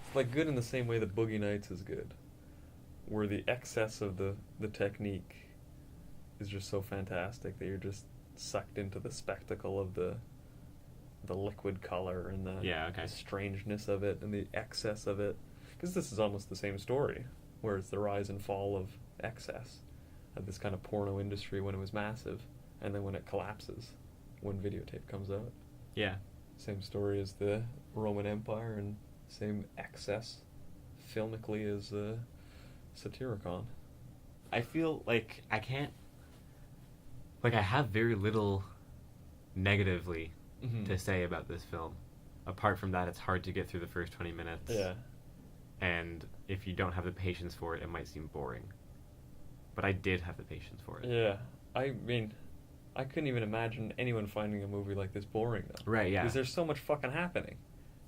It's like good in the same way that Boogie Nights is good, where the excess of the technique is just so fantastic that you're just sucked into the spectacle of the liquid color and the,
Yeah, okay.
the strangeness of it and the excess of it. Because this is almost the same story, where it's the rise and fall of excess of this kind of porno industry when it was massive, and then when it collapses, when videotape comes out.
Yeah.
Same story as the Roman Empire, and same excess filmically as Satyricon.
I feel like I can't. Like, I have very little negatively
Mhm.
to say about this film. Apart from that, it's hard to get through the first 20 minutes.
Yeah.
And if you don't have the patience for it, it might seem boring. But I did have the patience for it.
Yeah. I mean, I couldn't even imagine anyone finding a movie like this boring, though.
Right, yeah.
Because there's so much fucking happening.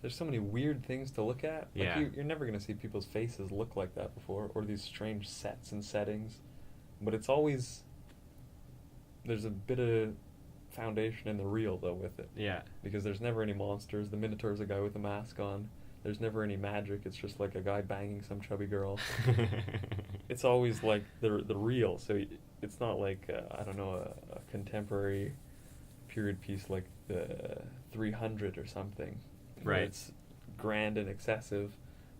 There's so many weird things to look at. Like
Yeah.
you're never going to see people's faces look like that before, or these strange sets and settings. But it's always... There's a bit of foundation in the real though with it.
Yeah.
Because there's never any monsters. The Minotaur's a guy with a mask on. There's never any magic. It's just like a guy banging some chubby girl. It's always like the real. So it's not like I don't know, a contemporary period piece like the 300 or something. where
Right.
It's grand and excessive,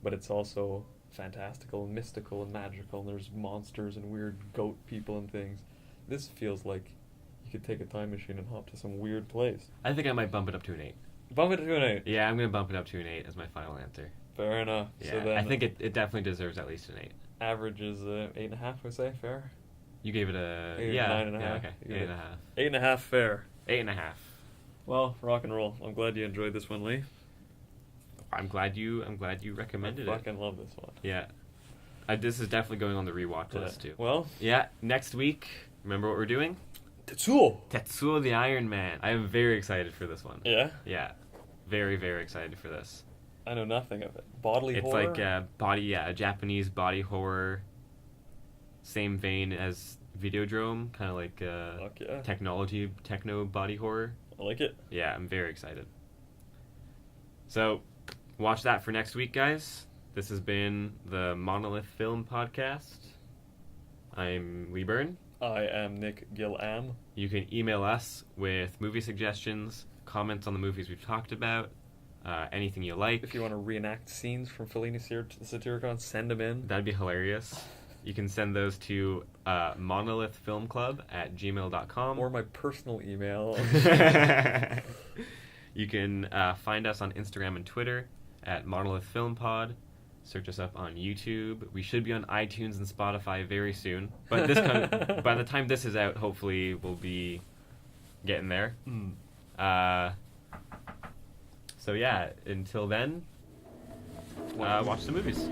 but it's also fantastical and mystical and magical, and there's monsters and weird goat people and things. This feels like you could take a time machine and hop to some weird place.
I think I might bump it up to an 8.
Bump it to an 8.
Yeah, I'm going to bump it up to an 8 as my final answer.
Fair enough.
Yeah,
So then
I think it definitely deserves at least an 8.
average is 8.5, I say. Fair?
You gave it a...
8,
yeah,
9.5.
yeah, okay.
You give
8.5.
8.5 fair.
8.5.
Well, rock and roll. I'm glad you enjoyed this one, Lee.
I'm glad you recommended
I
it.
fucking love this one.
Yeah. This is definitely going on the rewatch list too.
Well,
Yeah, next week, remember what we're doing?
Tetsuo.
Tetsuo the Iron Man. I am very excited for this one.
Yeah?
Yeah. Very, very excited for this.
I know nothing of it. Bodily
It's
horror?
like a Japanese body horror. Same vein as Videodrome, kind of like
Fuck yeah.
technology, techno body horror.
I like it.
Yeah, I'm very excited. So, watch that for next week, guys. This has been the Monolith Film Podcast. I'm Lee Byrne.
I am Nick Gillam.
You can email us with movie suggestions, comments on the movies we've talked about, anything you like.
If you want to reenact scenes from Fellini Satyricon, send them in.
That'd be hilarious. You can send those to monolithfilmclub@gmail.com.
Or my personal email.
You can find us on Instagram and Twitter at Monolith Film Pod. Search us up on YouTube. We should be on iTunes and Spotify very soon. But by the time this is out, hopefully we'll be getting there. So yeah, until then, watch the movies.